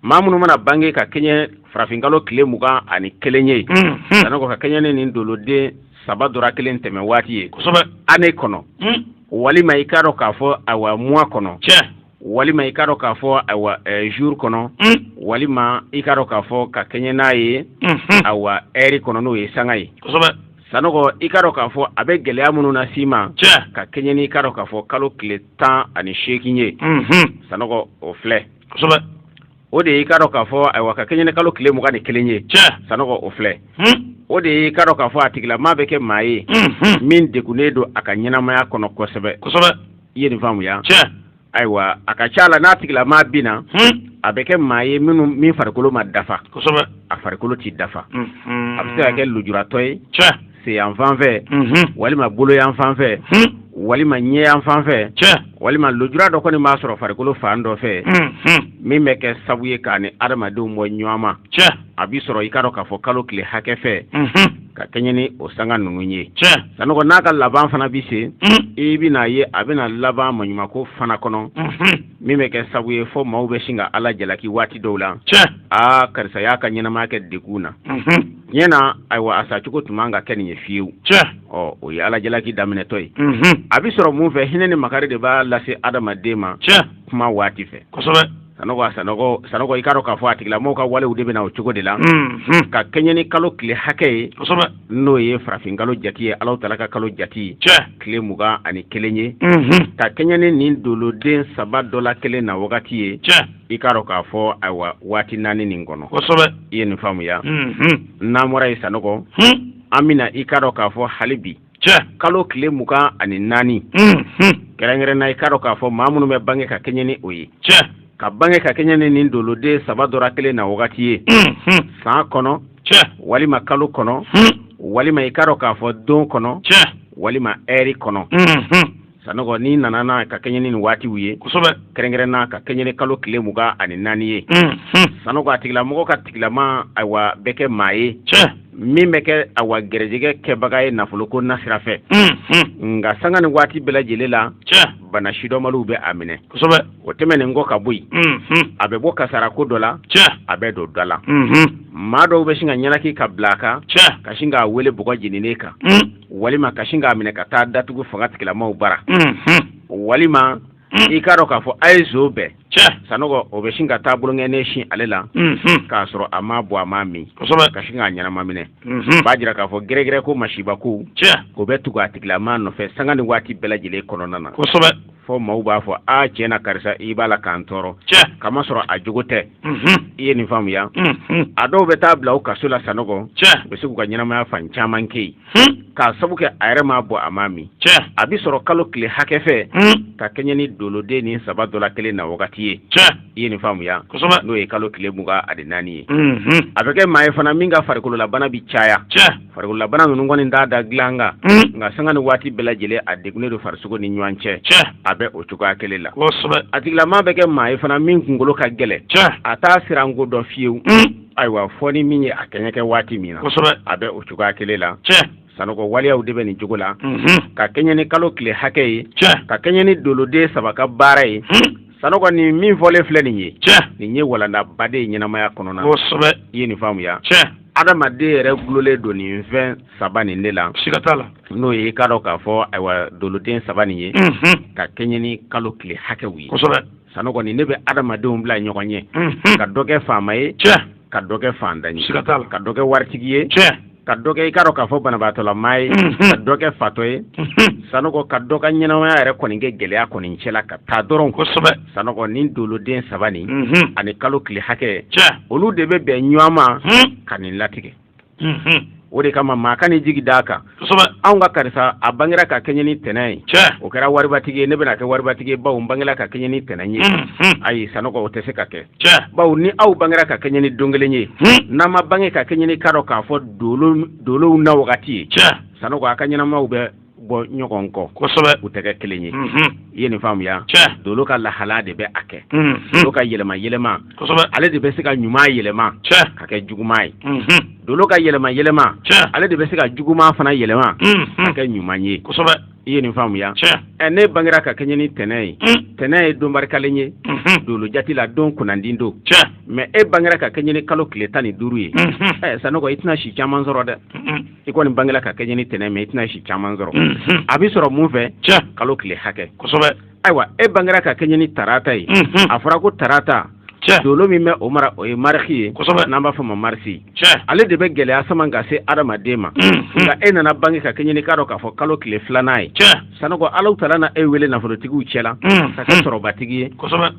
maa minnu mana bange ka kɛɲɛ farafinkalo tile 21 ye sanɔgɔ ka kɛɲɛ ni nin doloden 3 dɔrɔn kelen tɛmɛ waati ye année kɔnɔ walima i k'a dɔn k'a fɔ ayiwa mois kɔnɔ walima i k'a dɔn k'a fɔ ayiwa jour kɔnɔ walima i k'a dɔn k'a fɔ ka kɛɲɛ n'a ye ayiwa heure kɔnɔ n'o ye sanga ye sanɔgɔ i k'a dɔn k'a fɔ a bɛ gɛlɛya minnu na s'i ma ka kɛɲɛ ni i k'a dɔn k'a fɔ kalo tile 18 ye sanɔgɔ o filɛ o de ye i k'a dɔn k'a fɔ ayiwa ka kɛɲɛ ni kalo tile 21 ye sanɔgɔ o filɛ o de ye i k'a dɔn k'a fɔ a tigilamaa bɛ kɛ maa ye min degunnen don a ka ɲɛnamaya kɔnɔ kosɛbɛ i ye nin faamuya ayiwa a ka ca la n'a tigilamaa bin na a bɛ kɛ maa ye min farikolo ma dafa a farikolo t'i dafa a bɛ se ka kɛ lujuratɔ ye sen yan fan fɛ walima bolo yan fan fɛ walima ɲɛ yan fan fɛ walima lujura dɔ kɔni b'a sɔrɔ farikolo fan dɔ fɛ min bɛ kɛ sabu ye k'a ni adamadenw bɔ ɲɔgɔn ma a b'i sɔrɔ i k'a dɔn k'a fɔ kalo tile hakɛ fɛ ka kɛɲɛ ni o sanga ninnu ye sanɔgɔ n'a ka laban fana bi se i bɛna ye a bɛna laban maɲumako fana kɔnɔ min bɛ kɛ sabu ye fɔ maaw bɛ sin ka ala jalaki waati dɔw la karisa y'a ka ɲɛnamaya kɛ degun na ɲɛna ayiwa a sacogo tun man ka kɛ nin ye fiyewu o ye ala jalaki daminɛtɔ ye a bɛ sɔrɔ mun fɛ hinɛ ni makari de b'a lase adamaden ma kuma waati fɛ sanɔgɔ i k'a dɔn k'a fɔ a tigilamɔgɔw ka walew de bɛna o cogo de la ka kɛɲɛ ni kalo tile hakɛ ye n'o ye farafinkalo jati ye Alahu Taala ka kalo jati tile 21 ye ka kɛɲɛ ni nin doloden 3 dɔ la kelen na wagati ye i k'a dɔn k'a fɔ ayiwa waati 4 nin kɔnɔ i ye nin faamuya n'an bɔra ye sanɔgɔ an bɛna i k'a dɔn k'a fɔ hali bi kalo tile 24 kɛrɛnkɛrɛnna i k'a dɔn k'a fɔ maa minnu bɛ bange ka kɛɲɛ ni o ye ka bange ka kɛɲɛ ni nin doloden 3 dɔrɔn kelen na wagati ye san kɔnɔ walima kalo kɔnɔ walima i k'a dɔn k'a fɔ don kɔnɔ walima heure kɔnɔ sanɔgɔ n'i nana n'a ka kɛɲɛ ni nin waatiw ye kɛrɛnkɛrɛnna ka kɛɲɛ ni kalo tile 24 ye sanɔgɔ a tigilamɔgɔ ka tigilama ayiwa bɛ kɛ maa ye min bɛ kɛ ayiwa gɛrɛjɛgɛ kɛbaga ye nafoloko nasira fɛ nka sanga ni waati bɛɛ lajɛlen la bana sidɔnbaliw bɛ a minɛ o tɛmɛnen kɔ ka bɔ yen a bɛ bɔ kasara ko dɔ la a bɛ don dɔ la maa dɔw bɛ sin ka ɲɛnaki ka bila a kan ka sin k'a wele bɔgɔ jeninen kan walima ka sin k'a minɛ ka taa datugu fanga tigilamaw bara walima i k'a dɔn k'a fɔ a ye zo bɛɛ sanɔgɔ o bɛ sin ka taa bolonkɛnen sin ale la k'a sɔrɔ a ma bɔ a ma min ka sin k'a ɲɛnama minɛ b'a jira k'a fɔ gɛrɛgɛrɛ ko masibako o bɛ tugu a tigilama nɔfɛ sanga ni waati bɛɛ lajɛlen kɔnɔna na fɔ maaw b'a fɔ tiɲɛ na karisa i b'a la k'an tɔɔrɔ kama sɔrɔ a jogo tɛ i ye nin faamuya a dɔw bɛ taa bila u kaso la sanɔgɔ u bɛ se k'u ka ɲɛnamaya fan caman kɛ yen k'a sabu kɛ a yɛrɛ m'a bɔ a ma min a bɛ sɔrɔ kalo tile hakɛ fɛ ka kɛɲɛ ni doloden nin 3 dɔ la kelen na wagati ye i ye nin faamuya n'o ye kalo tile 24 ye a bɛ kɛ maa ye fana min ka farikololabana bi caya farikololabana ninnu kɔni t'a da dilan kan nka sanga ni waati bɛɛ lajɛlen a degunnen don farisogo ni ɲɔgɔn cɛ a bɛ o cogoya kelen la a tigilama bɛ kɛ maa ye fana min kunkolo ka gɛlɛn a t'a siranko dɔn fiyewu ayiwa fɔ ni min ye a kɛɲɛ kɛ waati min na a bɛ o cogoya kelen la sanɔgɔ waleyaw de bɛ nin cogo la ka kɛɲɛ ni kalo tile hakɛ ye ka kɛɲɛ ni doloden 3 ka baara ye sanɔgɔ nin min fɔlen filɛ nin ye nin ye walandabaden ye ɲɛnamaya kɔnɔna na i ye nin faamuya adamaden yɛrɛ gulolen don nin fɛn 3 nin de la n'o ye i k'a dɔn k'a fɔ ayiwa doloden 3 nin ye ka kɛɲɛ ni kalo tile hakɛw ye sanɔgɔ nin ne bɛ adamadenw bila ɲɔgɔn ye ka dɔ kɛ faama ye ka dɔ kɛ fantan ye ka dɔ kɛ waritigi ye ka dɔ kɛ i k'a dɔn k'a fɔ banabaatɔlamaa ye ka dɔ kɛ fatɔ ye sanɔgɔ ka dɔ ka ɲɛnamaya yɛrɛ kɔni kɛ gɛlɛya kɔni cɛla ka taa dɔrɔn sanɔgɔ nin doloden 3 nin ani kalo tile hakɛ olu de bɛ bɛn ɲɔgɔn ma ka nin latigɛ o de kama maa ka ni jigi d'a kan anw ka karisa a bangera ka kɛɲɛ ni tɛnɛ ye o kɛra waribatigi ye ne bɛna kɛ waribatigi ye bawo n bangela ka kɛɲɛ ni tɛnɛ ye ayi sanɔgɔ o tɛ se ka kɛ bawo ni aw bangera ka kɛɲɛ ni don kelen ye n'an ma bange ka kɛɲɛ ni kadɔ k'a fɔ dolow na wagati ye sanɔgɔ a ka ɲɛnamaw bɛ bɔ ɲɔgɔn kɔ u tɛ kɛ kelen ye i ye nin faamuya dolo ka lahala de bɛ a kɛ dolo ka yɛlɛma yɛlɛma ale de bɛ se ka ɲuman yɛlɛma ka kɛ juguman ye dolo ka yɛlɛma yɛlɛma ale de bɛ se ka juguman fana yɛlɛma ka kɛ ɲuman ye i ye nin faamuya ne bangera ka kɛɲɛ ni tɛnɛ ye tɛnɛ ye don barikalen ye dolo jati la don kunnandi don mɛ e bangera ka kɛɲɛ ni kalo tile 15 ye sanɔgɔ i tɛna si caman sɔrɔ dɛ i kɔni bangela ka kɛɲɛ ni tɛnɛ mɛ i tɛna si caman sɔrɔ a bɛ sɔrɔ mun fɛ kalo tile hakɛ ayiwa e bangera ka kɛɲɛ ni tarata ye a fɔra ko tarata dolo min bɛ o mara o ye mariki ye n'an b'a fɔ ma marisi ale de bɛ gɛlɛya sama ka se adamaden ma nka e nana bange ka kɛɲɛ ni k'a dɔn k'a fɔ kalo tile 2nan ye sanɔgɔ Alahu Taala na e wele nafolotigiw cɛla ka kɛ sɔrɔbatigi ye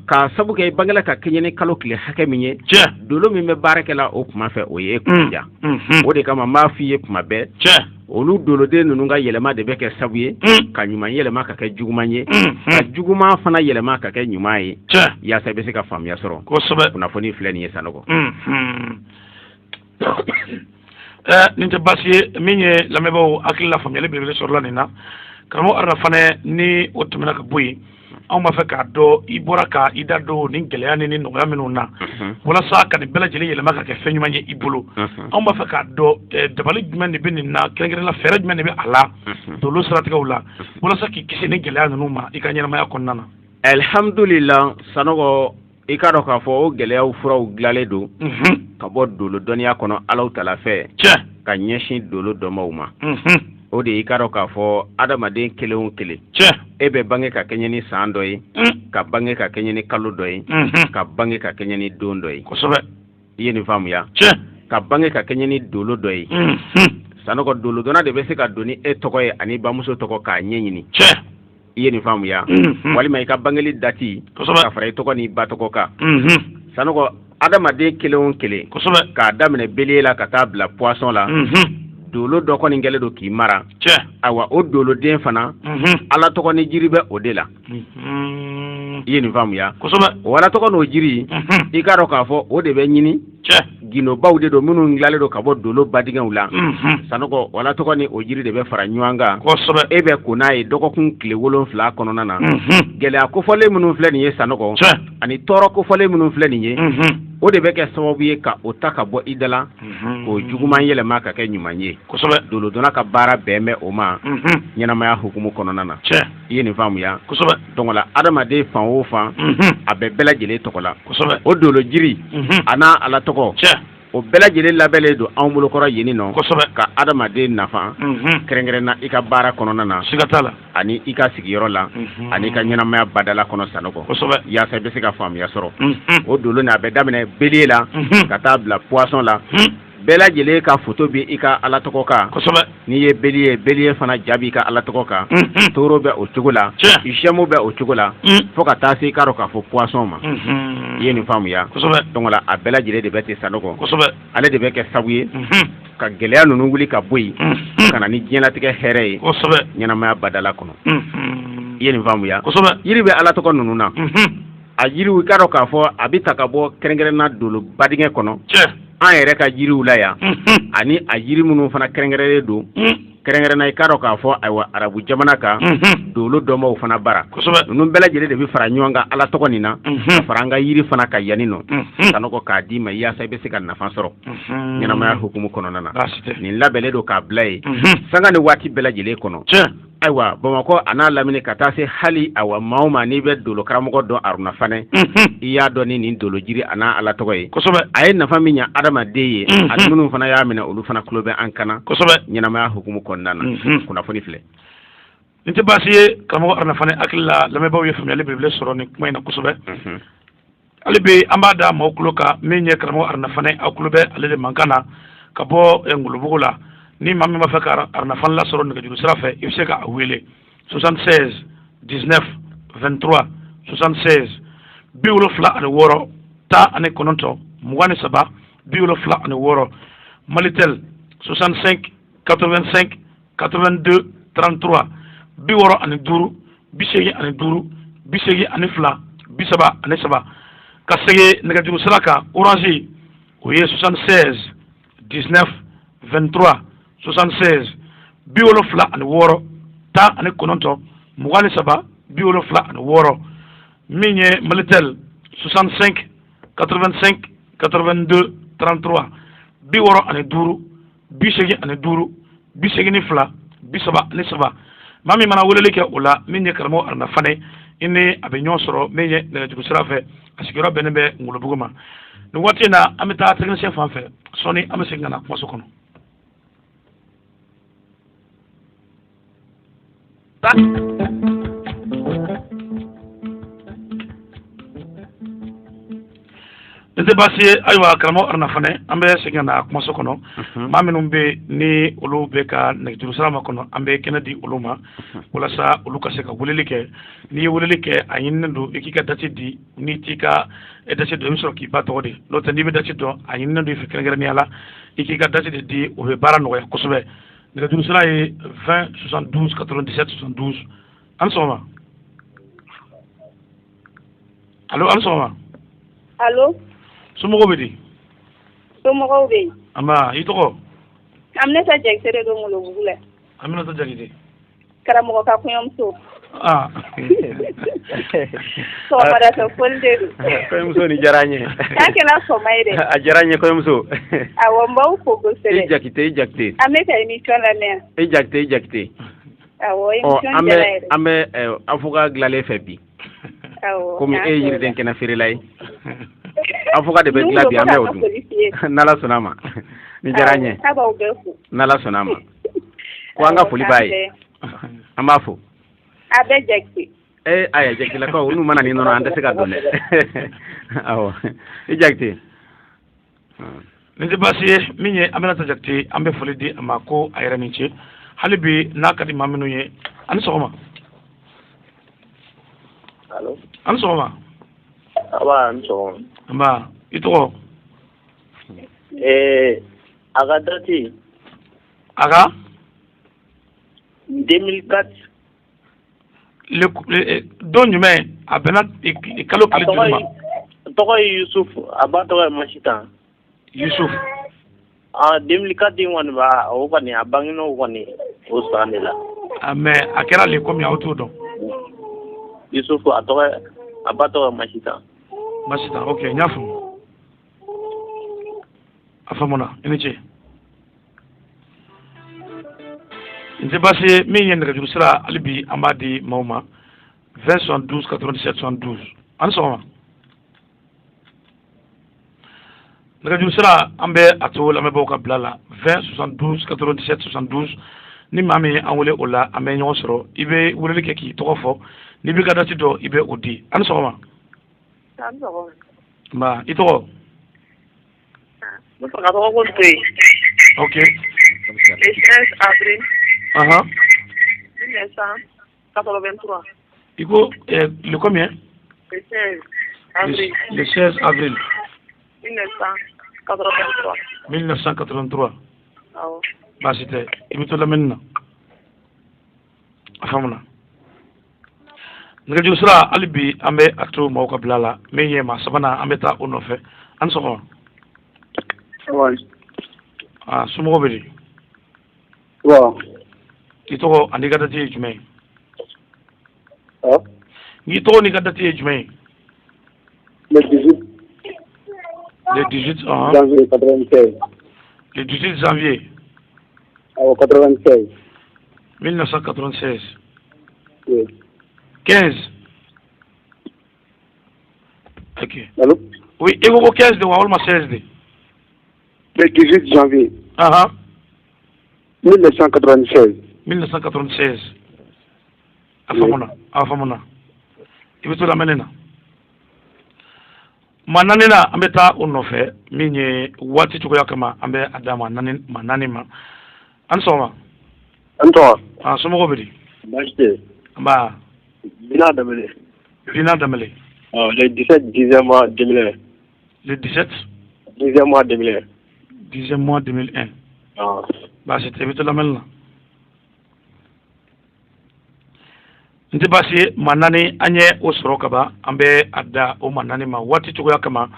k'a sabu kɛ i bangela ka kɛɲɛ ni kalo tile hakɛ min ye dolo min bɛ baarakɛla o kuma fɛ o ye e kunja o de kama n b'a f'i ye kuma bɛɛ olu doloden ninnu ka yɛlɛma de bɛ kɛ sabu ye ka ɲuman yɛlɛma ka kɛ juguman ye ka juguman fana yɛlɛma ka kɛ ɲuman ye yaasa i bɛ se ka faamuya sɔrɔ kunnafoni filɛ nin ye sanɔgɔ nin tɛ baasi ye min ye lamɛnbaaw hakili la faamuyali belebele sɔrɔla nin na karamɔgɔ Aruna Fanɛ ni o tɛmɛna ka bɔ yen anw b'a fɛ k'a dɔn i bɔra ka i da don nin gɛlɛya ni nɔgɔya minnu na walasa ka nin bɛɛ lajɛlen yɛlɛma ka kɛ fɛn ɲuman ye i bolo anw b'a fɛ k'a dɔn dabali jumɛn de bɛ nin na kɛrɛnkɛrɛnnenya la fɛɛrɛ jumɛn de bɛ a la dolo siratigɛw la walasa k'i kisi nin gɛlɛya ninnu ma i ka ɲɛnamaya kɔnɔna na. Alhamdulillah sanɔgɔ i k'a dɔn k'a fɔ o gɛlɛyaw furaw dilanlen don ka bɔ dolo dɔnniya kɔnɔ Alahu Taala fɛ ka ɲɛsin dolo dɔnbaw ma o de i k'a dɔn k'a fɔ adamaden kelen o kelen e bɛ bange ka kɛɲɛ ni san dɔ ye ka bange ka kɛɲɛ ni kalo dɔ ye ka bange ka kɛɲɛ ni don dɔ ye i ye nin faamuya ka bange ka kɛɲɛ ni dolo dɔ ye sanɔgɔ dolo dɔnna de bɛ se ka don ni e tɔgɔ ye ani bamuso tɔgɔ k'a ɲɛɲini i ye nin faamuya walima i ka bangeli dati ka fara i tɔgɔ ni ba tɔgɔ kan sanɔgɔ adamaden kelen o kelen k'a daminɛ belie la ka taa bila poisson la dolo dɔ kɔni kɛlen don k'i mara ayiwa o doloden fana ala tɔgɔ ni jiri bɛ o de la i ye nin faamuya o ala tɔgɔ n'o jiri i k'a dɔn k'a fɔ o de bɛ ɲini ginobaw de don minnu dilanlen don ka bɔ dolo badingɛw la sanɔgɔ wala tɔgɔ ni o jiri de bɛ fara ɲɔgɔn kan e bɛ ko n'a ye dɔgɔkun tile 7 kɔnɔna na gɛlɛya kofɔlen minnu filɛ nin ye sanɔgɔ ani tɔɔrɔ kofɔlen minnu filɛ nin ye o de bɛ kɛ sababu ye ka o ta ka bɔ i da la k'o juguman yɛlɛma ka kɛ ɲuman ye dolo donna ka baara bɛn bɛ o ma ɲɛnamaya hukumu kɔnɔna na i ye nin faamuya donc la adamaden fan o fan a bɛ bɛɛ lajɛlen tɔgɔ la o dolo jiri a n'a ala tɔgɔ o bɛɛ lajɛlen labɛnlen don anw bolokɔrɔ yen nɔ ka adamaden nafa kɛrɛnkɛrɛnna i ka baara kɔnɔna na ani i ka sigiyɔrɔ la ani i ka ɲɛnamaya badala kɔnɔ sanɔgɔ yaasa i bɛ se ka faamuya sɔrɔ o dolo n'a bɛ daminɛ belie la ka taa bila poisson la bɛɛ lajɛlen ka photo bɛ i ka ala tɔgɔ kan n'i ye belie fana jaabi i ka ala tɔgɔ kan toro bɛ o cogo la jɛmu bɛ o cogo la fo ka taa se i k'a dɔn k'a fɔ poisson ma i ye nin faamuya donc la a bɛɛ lajɛlen de bɛ ten sanɔgɔ ale de bɛ kɛ sabu ye ka gɛlɛya ninnu wuli ka bɔ yen ka na ni diɲɛlatigɛ hɛrɛ ye ɲɛnamaya badala kɔnɔ i ye nin faamuya yiri bɛ ala tɔgɔ ninnu na a yiriw i k'a dɔn k'a fɔ a bɛ ta ka bɔ kɛrɛnkɛrɛnna dolo badingɛ kɔnɔ an yɛrɛ ka jiriw la yan ani a yiri minnu fana kɛrɛnkɛrɛnlen don kɛrɛnkɛrɛnna i k'a dɔn k'a fɔ ayiwa arabu jamana kan dolo dɔnbaw fana bara ninnu bɛɛ lajɛlen de bɛ fara ɲɔgɔn kan ala tɔgɔ nin na ka fara an ka yiri fana ka yanni nɔ sanɔgɔ k'a d'i ma yaasa i bɛ se ka nafa sɔrɔ ɲɛnamaya hukumu kɔnɔna na nin labɛnlen don k'a bila yen sanga ni waati bɛɛ lajɛlen kɔnɔ ayiwa bamakɔ a n'a lamini ka taa se hali awa maa o maa n'i bɛ dolo karamɔgɔ dɔn Aruna Fanɛ i y'a dɔn ni nin dolo jiri a n'a ala tɔgɔ ye a ye nafa min ɲɛ adamaden ye ani minnu fana y'a minɛ olu fana tulo bɛ an kana ɲɛnamaya hukumu kɔnɔna na kunnafoni filɛ nin tɛ baasi ye karamɔgɔ Aruna Fanɛ hakili la lamɛnbaaw ye faamuyali belebele sɔrɔ nin kuma in na kosɛbɛ hali bi an b'a da maaw tulo kan min ye karamɔgɔ Aruna Fanɛ aw tulo bɛ ale de mankan na ka bɔ Ngolobugu la ni maa min b'a fɛ ka Aruna Fanɛ lasɔrɔ nɛgɛjuru sira fɛ i bɛ se k'a wele 76 19 23 76 76 19 23 Malitel 65 85 82 33 biworo ani duru bisegi ani duru bisegi ani fila bisaba ani saba ka sege nɛgɛjuru sira kan orange o ye 76 19 23 76 biwolonfila ani wɔɔrɔ tan ani kɔnɔntɔn mugan ni saba biwolonfila ani wɔɔrɔ min ye malitel 65 85 82 33 biwɔɔrɔ ani duuru bisegi ani duuru bisegi ni fila bisaba ani saba maa min mana weleli kɛ o la min ye karamɔgɔ aruna fane i ni a bɛ ɲɔgɔn sɔrɔ min ye nɛgɛjuru sira fɛ a sigiyɔrɔ bɛnnen bɛ ngolobugu ma nin waati in na an bɛ taa technicien fan fɛ sɔɔni an bɛ segin ka na kumaso kɔnɔ. N tɛ baasi ye ayiwa karamɔgɔ aruna fane an bɛ segin ka na kumaso kɔnɔ maa minnu bɛ ni olu bɛ ka nɛgɛjuru sira ma kɔnɔ an bɛ kɛnɛ di olu ma walasa olu ka se ka weleli kɛ n'i ye weleli kɛ a ɲininen don i k'i ka date di n'i t'i ka date dɔn i bɛ sɔrɔ k'i ba tɔgɔ di n'o tɛ n'i bɛ date dɔn a ɲininen don i fɛ kɛrɛnkɛrɛnnenya la i k'i ka date de di o bɛ baara nɔgɔya kosɛbɛ nɛgɛjuru sira ye 20 72 97 72 an sɔgɔma alo an sɔgɔma alo somɔgɔw bɛ di somɔgɔw bɛ yen anba i tɔgɔ Aminata Jakite de don Ngolobugu la Aminata Jakite karamɔgɔ ka kɔɲɔmuso sɔgɔmada fɛ foli de don kɔɲɔmuso ni diyara n ye k'a kɛra sɔgɔma ye dɛ a diyara n ye kɔɲɔmuso awɔ n b'aw fo kosɛbɛ i Jakite an bɛ ka émission lamɛn i Jakite awɔ émission diyara yɛrɛ an bɛ avocat dilanlen fɛ bi awɔ komi e ye yiriden kɛnɛ feerela ye avocat de bɛ dilan bi an bɛ o dun n'Ala sɔnna a ma ni diyara n ye k'a b'aw bɛɛ fo n'Ala sɔnna a ma ko an ka foli b'a ye an b'a fo a bɛ Jakite aya Jakitilakaw olu mana nin nɔnɔ an tɛ se ka dɔn dɛ awɔ i Jakite nin tɛ baasi ye min ye Aminata Jakite an bɛ foli di a ma ko a yɛrɛ ni ce hali bi n'a ka di maa minnu ye ani sɔgɔma alo ani sɔgɔma aba ni sɔgɔma anba i tɔgɔ a ka date a ka 2004 don jumɛn a bɛnna kalo tile joli ma tɔgɔ ye Yusuf a ba tɔgɔ ye Masitan Yusuf 2004 in kɔni b'a o kɔni a bangena o kɔni o san de la mais a kɛra le comme aw t'o dɔn Yusuf a ba tɔgɔ ye Masitan ok n y'a faamu a faamuna i ni ce n tɛ baasi ye min ye nɛgɛjuru sira hali bi an b'a di maaw ma 20 72 97 72 ani sɔgɔma nɛgɛjuru sira an bɛ a to lamɛnbaaw ka bila la 20 72 97 72 ni maa min ye an wele o la an bɛ ɲɔgɔn sɔrɔ i bɛ weleli kɛ k'i tɔgɔ fɔ n'i b'i ka dati dɔn i bɛ o di ani sɔgɔma nba i tɔgɔ n bɛ fɛ ka tɔgɔ ko Ntoye ok le 16 avril 1983 i ko le combien le 16 avril le 16 avril 1983 1983 awɔ baasi tɛ i bɛ to lamɛnni na a faamuna nɛgɛjuru sira hali bi an bɛ a to maaw ka bila la min ye maa sabanan an bɛ taa o nɔfɛ ani sɔgɔma somɔgɔw bɛ di i tɔgɔ ani ka date ye jumɛn ye n'i tɔgɔ n'i ka date ye jumɛn ye le 18 janvier 96 le 18 janvier 96 1996 oui 15 ok allô oui i ko 15 de wa walima 16 de le 18 janvier 1996 a faamuna i bɛ to lamɛnni na maa naani na an bɛ taa o nɔfɛ min ye waati cogoya kama an bɛ a d'a ma maa naani ma ani sɔgɔma an tɔgɔ somɔgɔw bɛ di baasi tɛ nba Bina Damele Bina Damele le 17 10e mois 2001 le 17 10e mois 2001 10e mois 2001 basi te bitu lamel nti basi manani anye o soro kaba ambe adda o manani ma wati tugo kama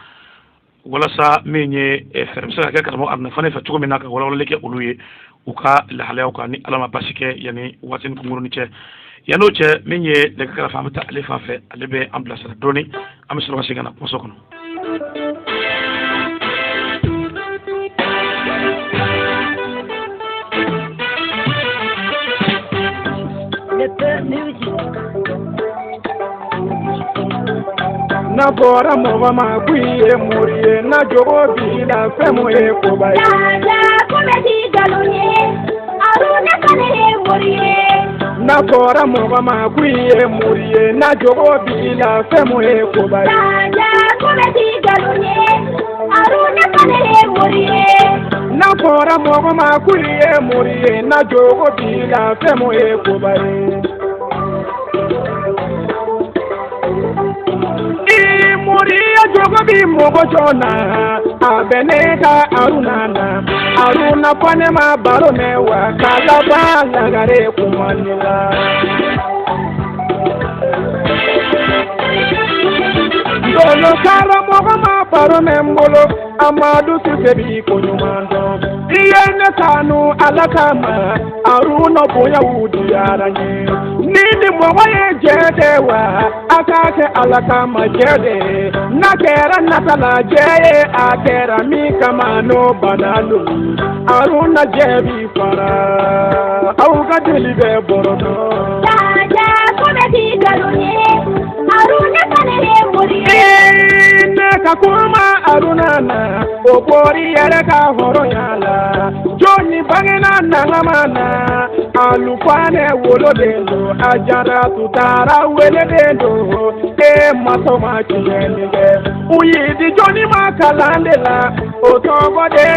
wala sa menye fermsa ka karamo arna fane fa tugo minaka wala leke uluye uka la hala uka ni alama basike yani watin kunguru ni che yano che menye de kala famata alifa fe alebe amblasara doni am soro wasigana posokono na bora mova makuye murie na jogo bila femo e ko bai ya komedi galonye aruna kale murie na bora mova makuye murie na jogo bila femo e ko bai ya komedi galonye aruna kale murie na bora mova makuye murie na jogo bila femo e ko bai Muriya jogo bi mogo jona abeneka aruna pane ma baro mewa kala bala gare kumanila Dolo kara mogo ma baro membolo amadu susebi kunyumando iyene kanu alakama aruna boya udi aranye Nini mwaye jedewa akake alakama jede nakera natala jeye akera mikama no banalu aruna jebi fara auga delibe borodo jaja komedi galunye aruna kanele muri kakuma aruna na obori yere ka horo yala joni bangena nangamana alufane wolo dendo ajara tutara wele dendo masoma chiyenige uyidi joni makalandela otobode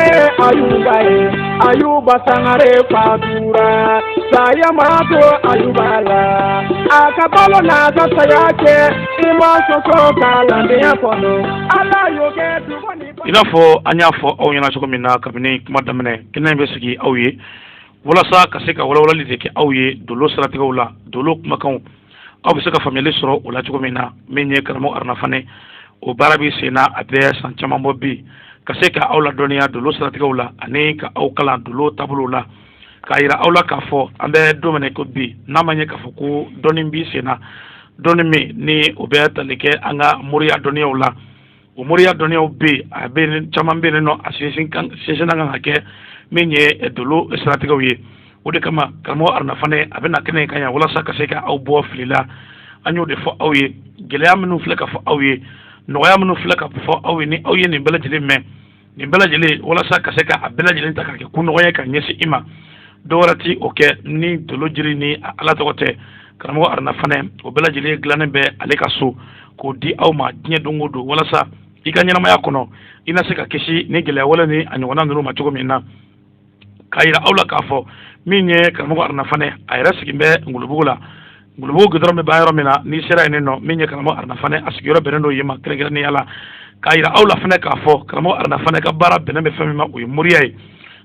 ayuba sangare fatura saya mato ayubala akabalo na sasa yake imaso kalande yakono ala yoke tuboni inafo anyafo au yana choko mina kabine kumadamene kinambe sigi auye wala sa kaseka wala lideke auye dolo saratiga wala dolo kumakan aw bi se ka famille soro wala choko mina menye karamo arna fane o barabi sena abe san chamambo bi kaseka awla doniya dolo saratiga wala anika aw kala dolo tabulu la kaira awla kafo ambe domene ko bi namanye kafo ko donim bi sena donimi ni obeta leke anga muriya doniya wala o muriya doniya bi abe chamambe no asisin kan sesena ngake menye dolo saratiga wiye o de kama kamo arna fane abena kene kanya wala saka seka au bo filila anyo de fo awye gelea menu fleka fo awye noya menu fleka fo awye ni awye ni bela jele me ni bela jele wala saka seka abela jele taka ke kuno ya kan yesi ima dorati oke ni dolo jiri ni ala tokote kamo arna fane o bela jele glane be aleka so ko di aw ma dinye dongodo wala sa ikanya na maya kono ina seka keshi ni gelea wala ni anyo wana nduru ma choko mina kaira awla kafo minye kamo arna fane ayra sikimbe ngulubugula ngulubu gudro me bayro mina ni sera eneno minye kamo arna fane asigiro benendo yema kregere ni ala kaira awla fane kafo kamo arna fane ka bara beneme famima o muriyai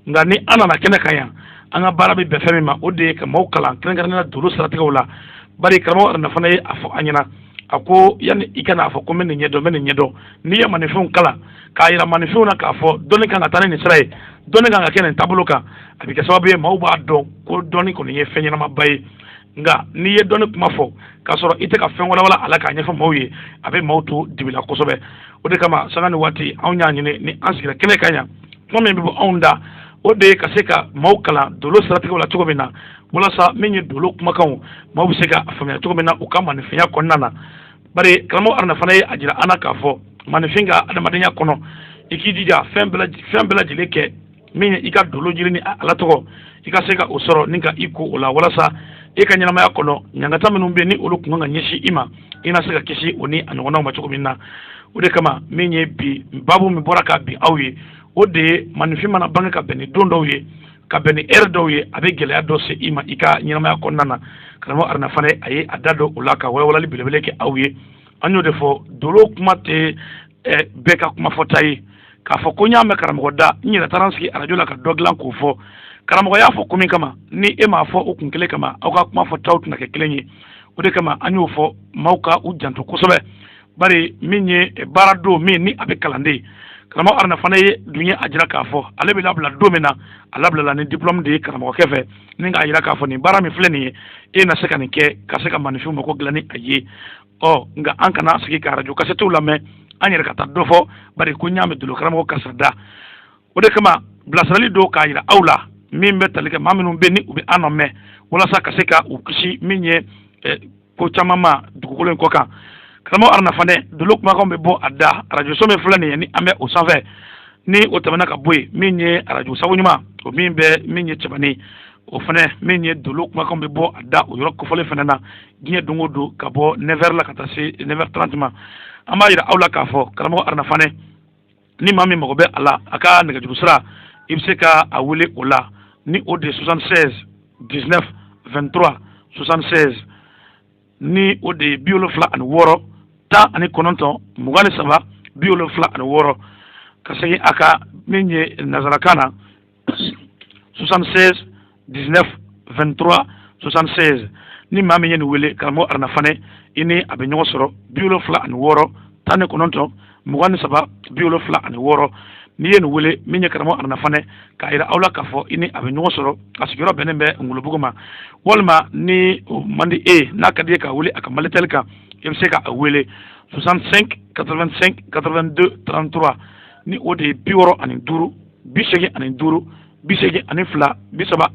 ngani ana na kene kaya anga bara be famima ode kamo kala kregere na dulu saratiga wala bari kamo arna fane afo anyina ako yani ikana afo ko men nyedo ni ya manifun kala kaira manifuna kafo doni kanga tane ni sera doni kanga kene tabuluka abika sababu ye mauba do ko doni ko ni fenyina mabai nga ni ye doni kuma fo kasoro ite ka fen wala ala ka nyefa mawye abe mawtu dibila kosobe o de kama sangani wati awnya nyine ni ansikira kene kanya mo me bibo onda o de ka seka mawkala dolo sarati wala tugo bina wala sa menye dolo kuma kan mawu seka afamya tugo bina o kama ni fenya konnana bare kalamo arna fanaye ajira ana ka fo manifinga adamadenya kono ikidija fembela jileke menye ika dolo jiri ni ala togo ika seka usoro ninka iko wala wala sa eka nyama ya kono nyangata menumbe ni ulukunga nyeshi ima ina seka kishi oni anongona machoko minna ode kama menye bi babu mi boraka bi awye ode manifima na banga ka beni dondo ye ka beni erdo ye abe gele ado se ima ika nyama ya konnana kalamo arna fane aye adado ulaka wala libelebele ke awye anyo defo dolo kuma te beka kuma fotai k'a fɔ ko n y'a mɛn karamɔgɔ da n yɛrɛ taara n sigi arajo la ka dɔ dilan k'o fɔ karamɔgɔ y'a fɔ ko min kama ni e m'a fɔ o kun kelen kama aw ka kuma fɔtaw tɛna kɛ kelen ye o de kama an y'o fɔ maaw ka u janto kosɛbɛ bari min ye baara don min ni a bɛ kalanden karamɔgɔ aruna fana ye dun ye a jira k'a fɔ ale bɛ labila don min na a labilala ni diplôme de ye karamɔgɔkɛ fɛ ni k'a jira k'a fɔ nin baara min filɛ nin ye e na se ka nin kɛ ka se ka maninfinw mako dilan ni a ye nka an kana sigi ka arajo kasetew lamɛn an yɛrɛ ka taa dɔ fɔ bari ko n y'a mɛn dolo karamɔgɔ karisa da o de kama bilasirali do k'a jira aw la min bɛ tali kɛ maa minnu bɛ ni u bɛ an nɔ mɛn walasa ka se ka u kisi min ye ko caman ma dugukolo in kɔ kan karamɔgɔ aruna fana dolo kumakanw bɛ bɔ a da arajo so min filɛ nin ye ni an bɛ o sanfɛ ni o tɛmɛna ka bɔ yen min ye arajo sago ɲuman o min ye cɛbanin o fana min ye dolo kumakanw bɛ bɔ a da o yɔrɔ kofɔlen fana na diɲɛ don o don ka bɔ 9h la ka taa se 9h30 ma an b'a jira aw la k'a fɔ karamɔgɔ aruna fana ni maa min mago bɛ a la a ka nɛgɛjuru sira i bɛ se ka a wele o la ni o de 76 19 23 76 ni o de 76 19 23 76 ka segin a ka min ye nazarakan na 76 19 23 76 ni maa min ye nin wele karamɔgɔ aruna fana i ni a bɛ ɲɔgɔn sɔrɔ 76 19 23 76 n'i ye nin wele min ye karamɔgɔ aruna fana k'a jira aw la k'a fɔ i ni a bɛ ɲɔgɔn sɔrɔ a sigiyɔrɔ bɛnnen bɛ ngolobugu ma walima ni o man di e n'a ka di ye k'a wele a ka malitɛli kan i bɛ se ka a wele 65 85 82 33 ni o de ye 65 85 82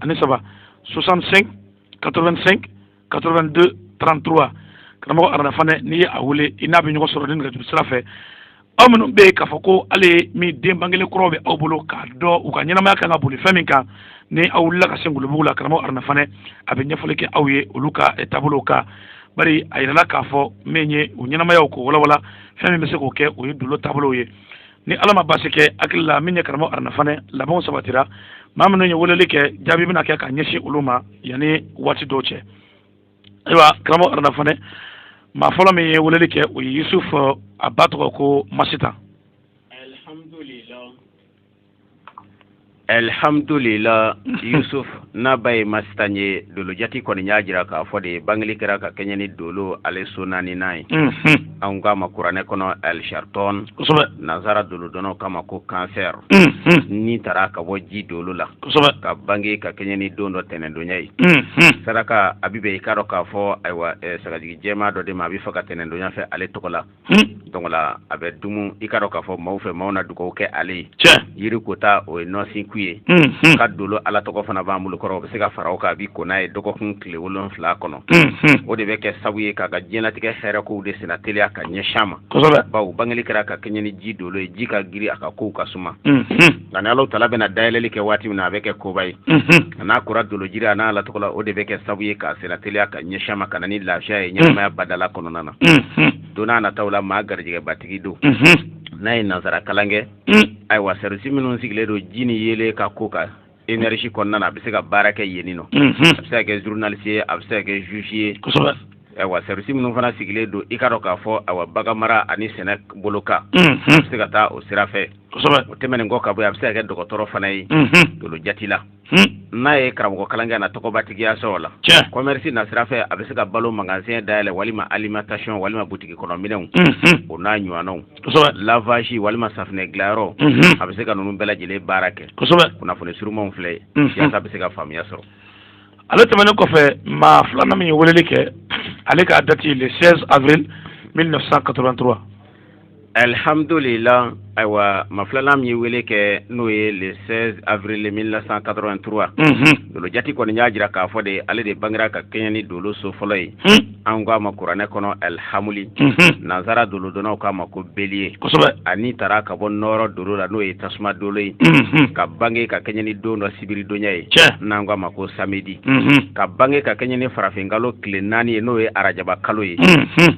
33 65 85 82 33 karamɔgɔ aruna fana n'i ye a wele i n'a bɛ ɲɔgɔn sɔrɔ ni nɛgɛjuru sira fɛ aw minnu bɛ yen k'a fɔ ko ale min den bangelen kɔrɔ bɛ aw bolo k'a dɔn u ka ɲɛnamaya kan ka boli fɛn min kan ni aw wulila ka se ngolobugu la karamɔgɔ aruna fana a bɛ ɲɛfɔli kɛ aw ye olu ka taabolow kan bari a yirala k'a fɔ min ye o ɲɛnamayaw ko walawala fɛn min bɛ se k'o kɛ o ye dolo taabolow ye ni ala ma baasi kɛ hakili la min ye karamɔgɔ aruna fana labɛnw sabatira maa minnu ye weleli kɛ jaabi bɛna kɛ ka ɲɛsin olu ma yanni waati dɔw cɛ ayiwa karamɔgɔ aruna fana maa fɔlɔ min ye weleli kɛ o ye yusuf a ba tɔgɔ ko masita alhamdulillah yusuf n'a ba ye masita ye dolo jati kɔni y'a jira k'a fɔ de bangeli kɛra ka kɛɲɛ ni dolo ale so naani n'a ye an k'a ma kuranɛ kɔnɔ el-sharton nazara dolo dɔnnaw k'a ma ko cancer ni taara ka bɔ ji dolo la ka bange ka kɛɲɛ ni don dɔ tɛnɛndonya ye saraka a bɛ bɛn i k'a dɔn k'a fɔ ayiwa sagajigi jɛma dɔ de ma a bɛ fɛ ka tɛnɛndonya fɛ ale tɔgɔ la donc la a bɛ dumu i k'a dɔn k'a fɔ maaw fɛ maaw na dugawu kɛ ale ye yiri kota o ye nɔsinku ye ka dolo ala tɔgɔ fana b'an bolo kɔrɔ o bɛ se ka fara o kan a bɛ ko n'a ye dɔgɔkun tile 7 kɔnɔ o de bɛ kɛ sabu ye k'a ka diɲɛlatigɛ hɛrɛ kow de sena teliya ka ɲɛsin ma bawo bangeli kɛra ka kɛɲɛ ni ji dolo ye ji ka giri a ka kow ka suma nka ni alaw tala bɛna dayɛlɛli kɛ waati min na a bɛ kɛ koba ye n'a kora dolo jiri a n'a ala tɔgɔ la o de bɛ kɛ sabu ye k'a sena teliya ka ɲɛsin ma ka na ni lafiya ye ɲɛnamaya badala kɔnɔna na don n'a nataw la maa garijɛgɛ batigi don n'a ye nanzara kalan kɛ ayiwa service minnu sigilen don ji ni yeelen ka ko kan énergie kɔnɔna na a bɛ se ka baara kɛ yen nɔ a bɛ se ka kɛ journaliste ye a bɛ se ka kɛ juge ye ayiwa service minnu fana sigilen don i ka dɔn k'a fɔ ayiwa bagan mara ani sɛnɛ bolo kan a bɛ se ka taa o sira fɛ o tɛmɛnen kɔ ka bɔ yen a bɛ se ka kɛ dɔgɔtɔrɔ fana ye dolo jati la n'a ye karamɔgɔ kalan kɛ na tɔgɔbatigiya sɔrɔ la commerce na sira fɛ a bɛ se ka balo magasin dayɛlɛ walima alimentation walima butigi kɔnɔ minɛnw o n'a ɲɔgɔnnaw lavage walima safinɛ dilayɔrɔ a bɛ se ka ninnu bɛɛ lajɛlen baara kɛ kunnafoni surumanw filɛ yaasa a bɛ se ka faamuya sɔrɔ ale tɛmɛnen kɔfɛ maa filanan min ye weleli kɛ ale ka date le 16 avril 1983 alhamdulillah ayiwa ma filanan min ye wele kɛ n'o ye le 16 avril 1983 dolo jati kɔni y'a jira k'a fɔ de ale de bangera ka kɛɲɛ ni dolo so fɔlɔ ye an k'a ma kuranɛ kɔnɔ alhamuli nanzara dolo dɔnnaw k'a ma ko beliye ani taara ka bɔ nɔɔrɔ dolo la n'o ye tasuma dolo ye ka bange ka kɛɲɛ ni don dɔ sibiri donya ye n'an k'a ma ko samedi ka bange ka kɛɲɛ ni farafinkalo tile 4 ye n'o ye arajaba kalo ye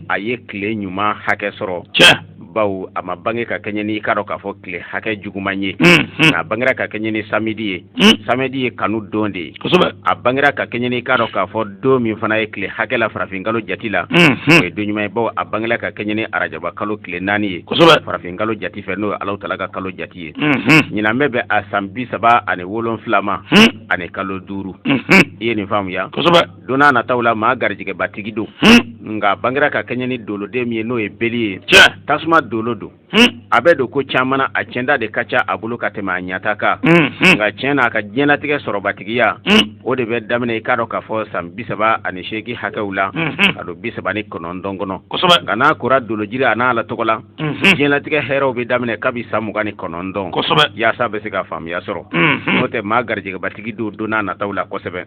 a ye tile ɲuman hakɛ sɔrɔ bawo a ma bange ka kɛɲɛ ni i ka dɔn k'a fɔ tile hakɛ juguman ye nka a bangera ka kɛɲɛ ni samedi ye samedi ye kanu don de ye a bangera ka kɛɲɛ ni k'a dɔn k'a fɔ don min fana ye tile hakɛ la farafinkalo jati la o ye don ɲuman ye bawo a bangela ka kɛɲɛ ni arajaba kalo tile 4 ye farafinkalo jati fɛ n'o ye Alahu Taala ka kalo jati ye ɲinan bɛ bɛn a san 37 ma ani kalo 5 i ye nin faamuya don n'a nataw la maa garijɛgɛbatigi don nka bangera ka kɛɲɛ ni doloden min ye n'o ye beli ye tasuma dolo don a bɛ don ko caman na a cɛnda de ka ca a bolo ka tɛmɛ a ɲata kan nka tiɲɛ na a ka diɲɛlatigɛ sɔrɔbatigiya o de bɛ daminɛ i k'a dɔn k'a fɔ san 38 hakɛw la ka don 39 kɔnɔ nka n'a kora dolojiri a n'a la tɔgɔ la diɲɛlatigɛ hɛrɛw bɛ daminɛ kabi san 29 yaasa bɛ se ka faamuya sɔrɔ n'o tɛ maa garijɛgɛbatigi don n'a nataw la kosɛbɛ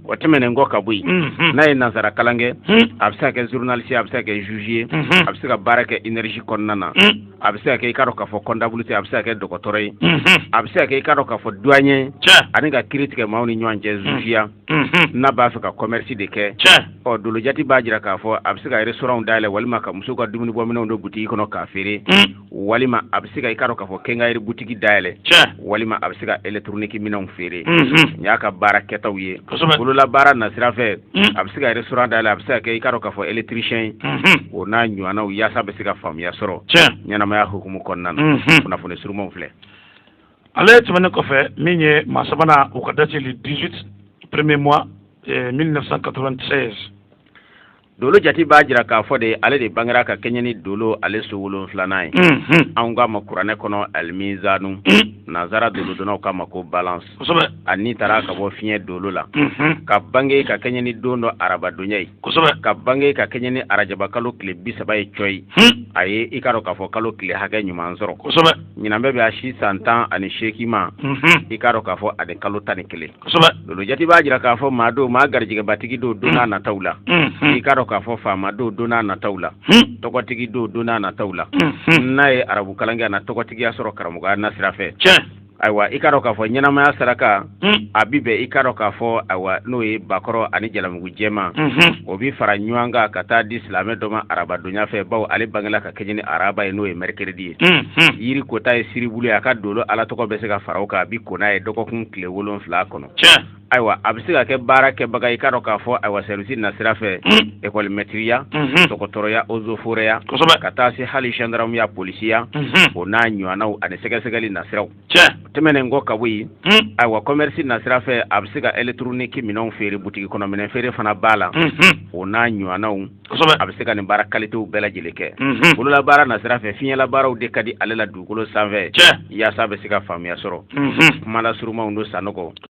o tɛmɛnen kɔ ka bɔ yen n'a ye nansara kalan kɛ a bɛ se ka kɛ journaliste a bɛ se ka kɛ juge ye a bɛ se ka baara kɛ énergie kɔnɔna na a bɛ se ka kɛ i k'a dɔn k'a fɔ comptabilité a bɛ se ka kɛ dɔgɔtɔrɔ ye a bɛ se ka kɛ i k'a dɔn k'a fɔ douanier ani ka kiiri tigɛ maaw ni ɲɔgɔn cɛ jugiya n'a b'a fɛ ka commerce de kɛ ɔ dolojati b'a jira k'a fɔ a bɛ se ka restaurant dayɛlɛ walima ka muso ka dumuni bɔminɛw don boutique kɔnɔ k'a feere walima a bɛ se ka i k'a dɔn k'a fɔ quincaillerie boutique dayɛlɛ walima a bɛ se ka électronique minɛnw feere nin y'a ka baara kɛtaw ye bolola baara nasira fɛ a bɛ se ka restaurant dayɛlɛ a bɛ se ka kɛ i k'a dɔn k'a fɔ électricien o n'a ɲɔgɔnnaw yaasa bɛ se ka faamuya sɔrɔ ɲɛnamaya hukumu kɔnɔna na kunnafoni surumanw filɛ ale tɛmɛnen kɔfɛ min ye maa sabanan o ka date le 18 premier mois 1996 dolo jati b'a jira k'a fɔ de ale de bangera ka kɛɲɛ ni dolo ale so 7nan ye anw k'a ma kuranɛ kɔnɔ almizanu nanzara dolo donnaw k'a ma ko balance ani taara ka bɔ fiɲɛ dolo la ka bange ka kɛɲɛ ni don dɔ arabadonya ye ka bange ka kɛɲɛ ni arajaba kalo tile 30 ye coyi a ye i k'a dɔn k'a fɔ kalo tile hakɛ ɲuman sɔrɔ ɲinan bɛ a si san 18 ma i k'a dɔn k'a fɔ a de kalo 11 dolo jati b'a jira k'a fɔ maa garijɛgɛbatigi don n'a nataw la i k'a dɔn k'a fɔ faama don n'a nataw la tɔgɔtigi don n'a nataw la n'a ye arabu kalan kɛ a na tɔgɔtigiya sɔrɔ karamɔgɔya na sira fɛ ayiwa i k'a dɔn k'a fɔ ɲɛnamaya saraka a bi bɛn i k'a dɔn k'a fɔ ayiwa n'o ye bakɔrɔ ani jalamugu jɛma o bi fara ɲɔgɔn kan ka taa di silamɛ dɔ ma arabadonya fɛ bawo ale bangela ka kɛɲɛ ni araba ye n'o ye mercredi ye yiri kota ye siribulu ye a ka dolo ala tɔgɔ bɛ se ka fara o kan a bi ko n'a ye dɔgɔkun tile 7 kɔnɔ ayiwa a bɛ se ka kɛ baara kɛbaga i k'a dɔn k'a fɔ ayiwa service nasira fɛ école maîtriya dɔgɔtɔrɔya ozoforɛya ka taa se hali gendarmeya polisiya o n'a ɲɔgɔnnaw ani sɛgɛsɛgɛli nasiraw tɛmɛnen kɔ ka bɔ yen ayiwa commerce nasira fɛ a bɛ se ka électronique minɛnw feere boutique kɔnɔ minɛn feere fana b'a la o n'a ɲɔgɔnnaw a bɛ se ka nin baara qualitéw bɛɛ lajɛlen kɛ bolola baara nasira fɛ fiɲɛla baaraw de ka di ale la dugukolo sanfɛ yaasa a bɛ se ka faamuya sɔrɔ kuma la surumanw don sanɔgɔ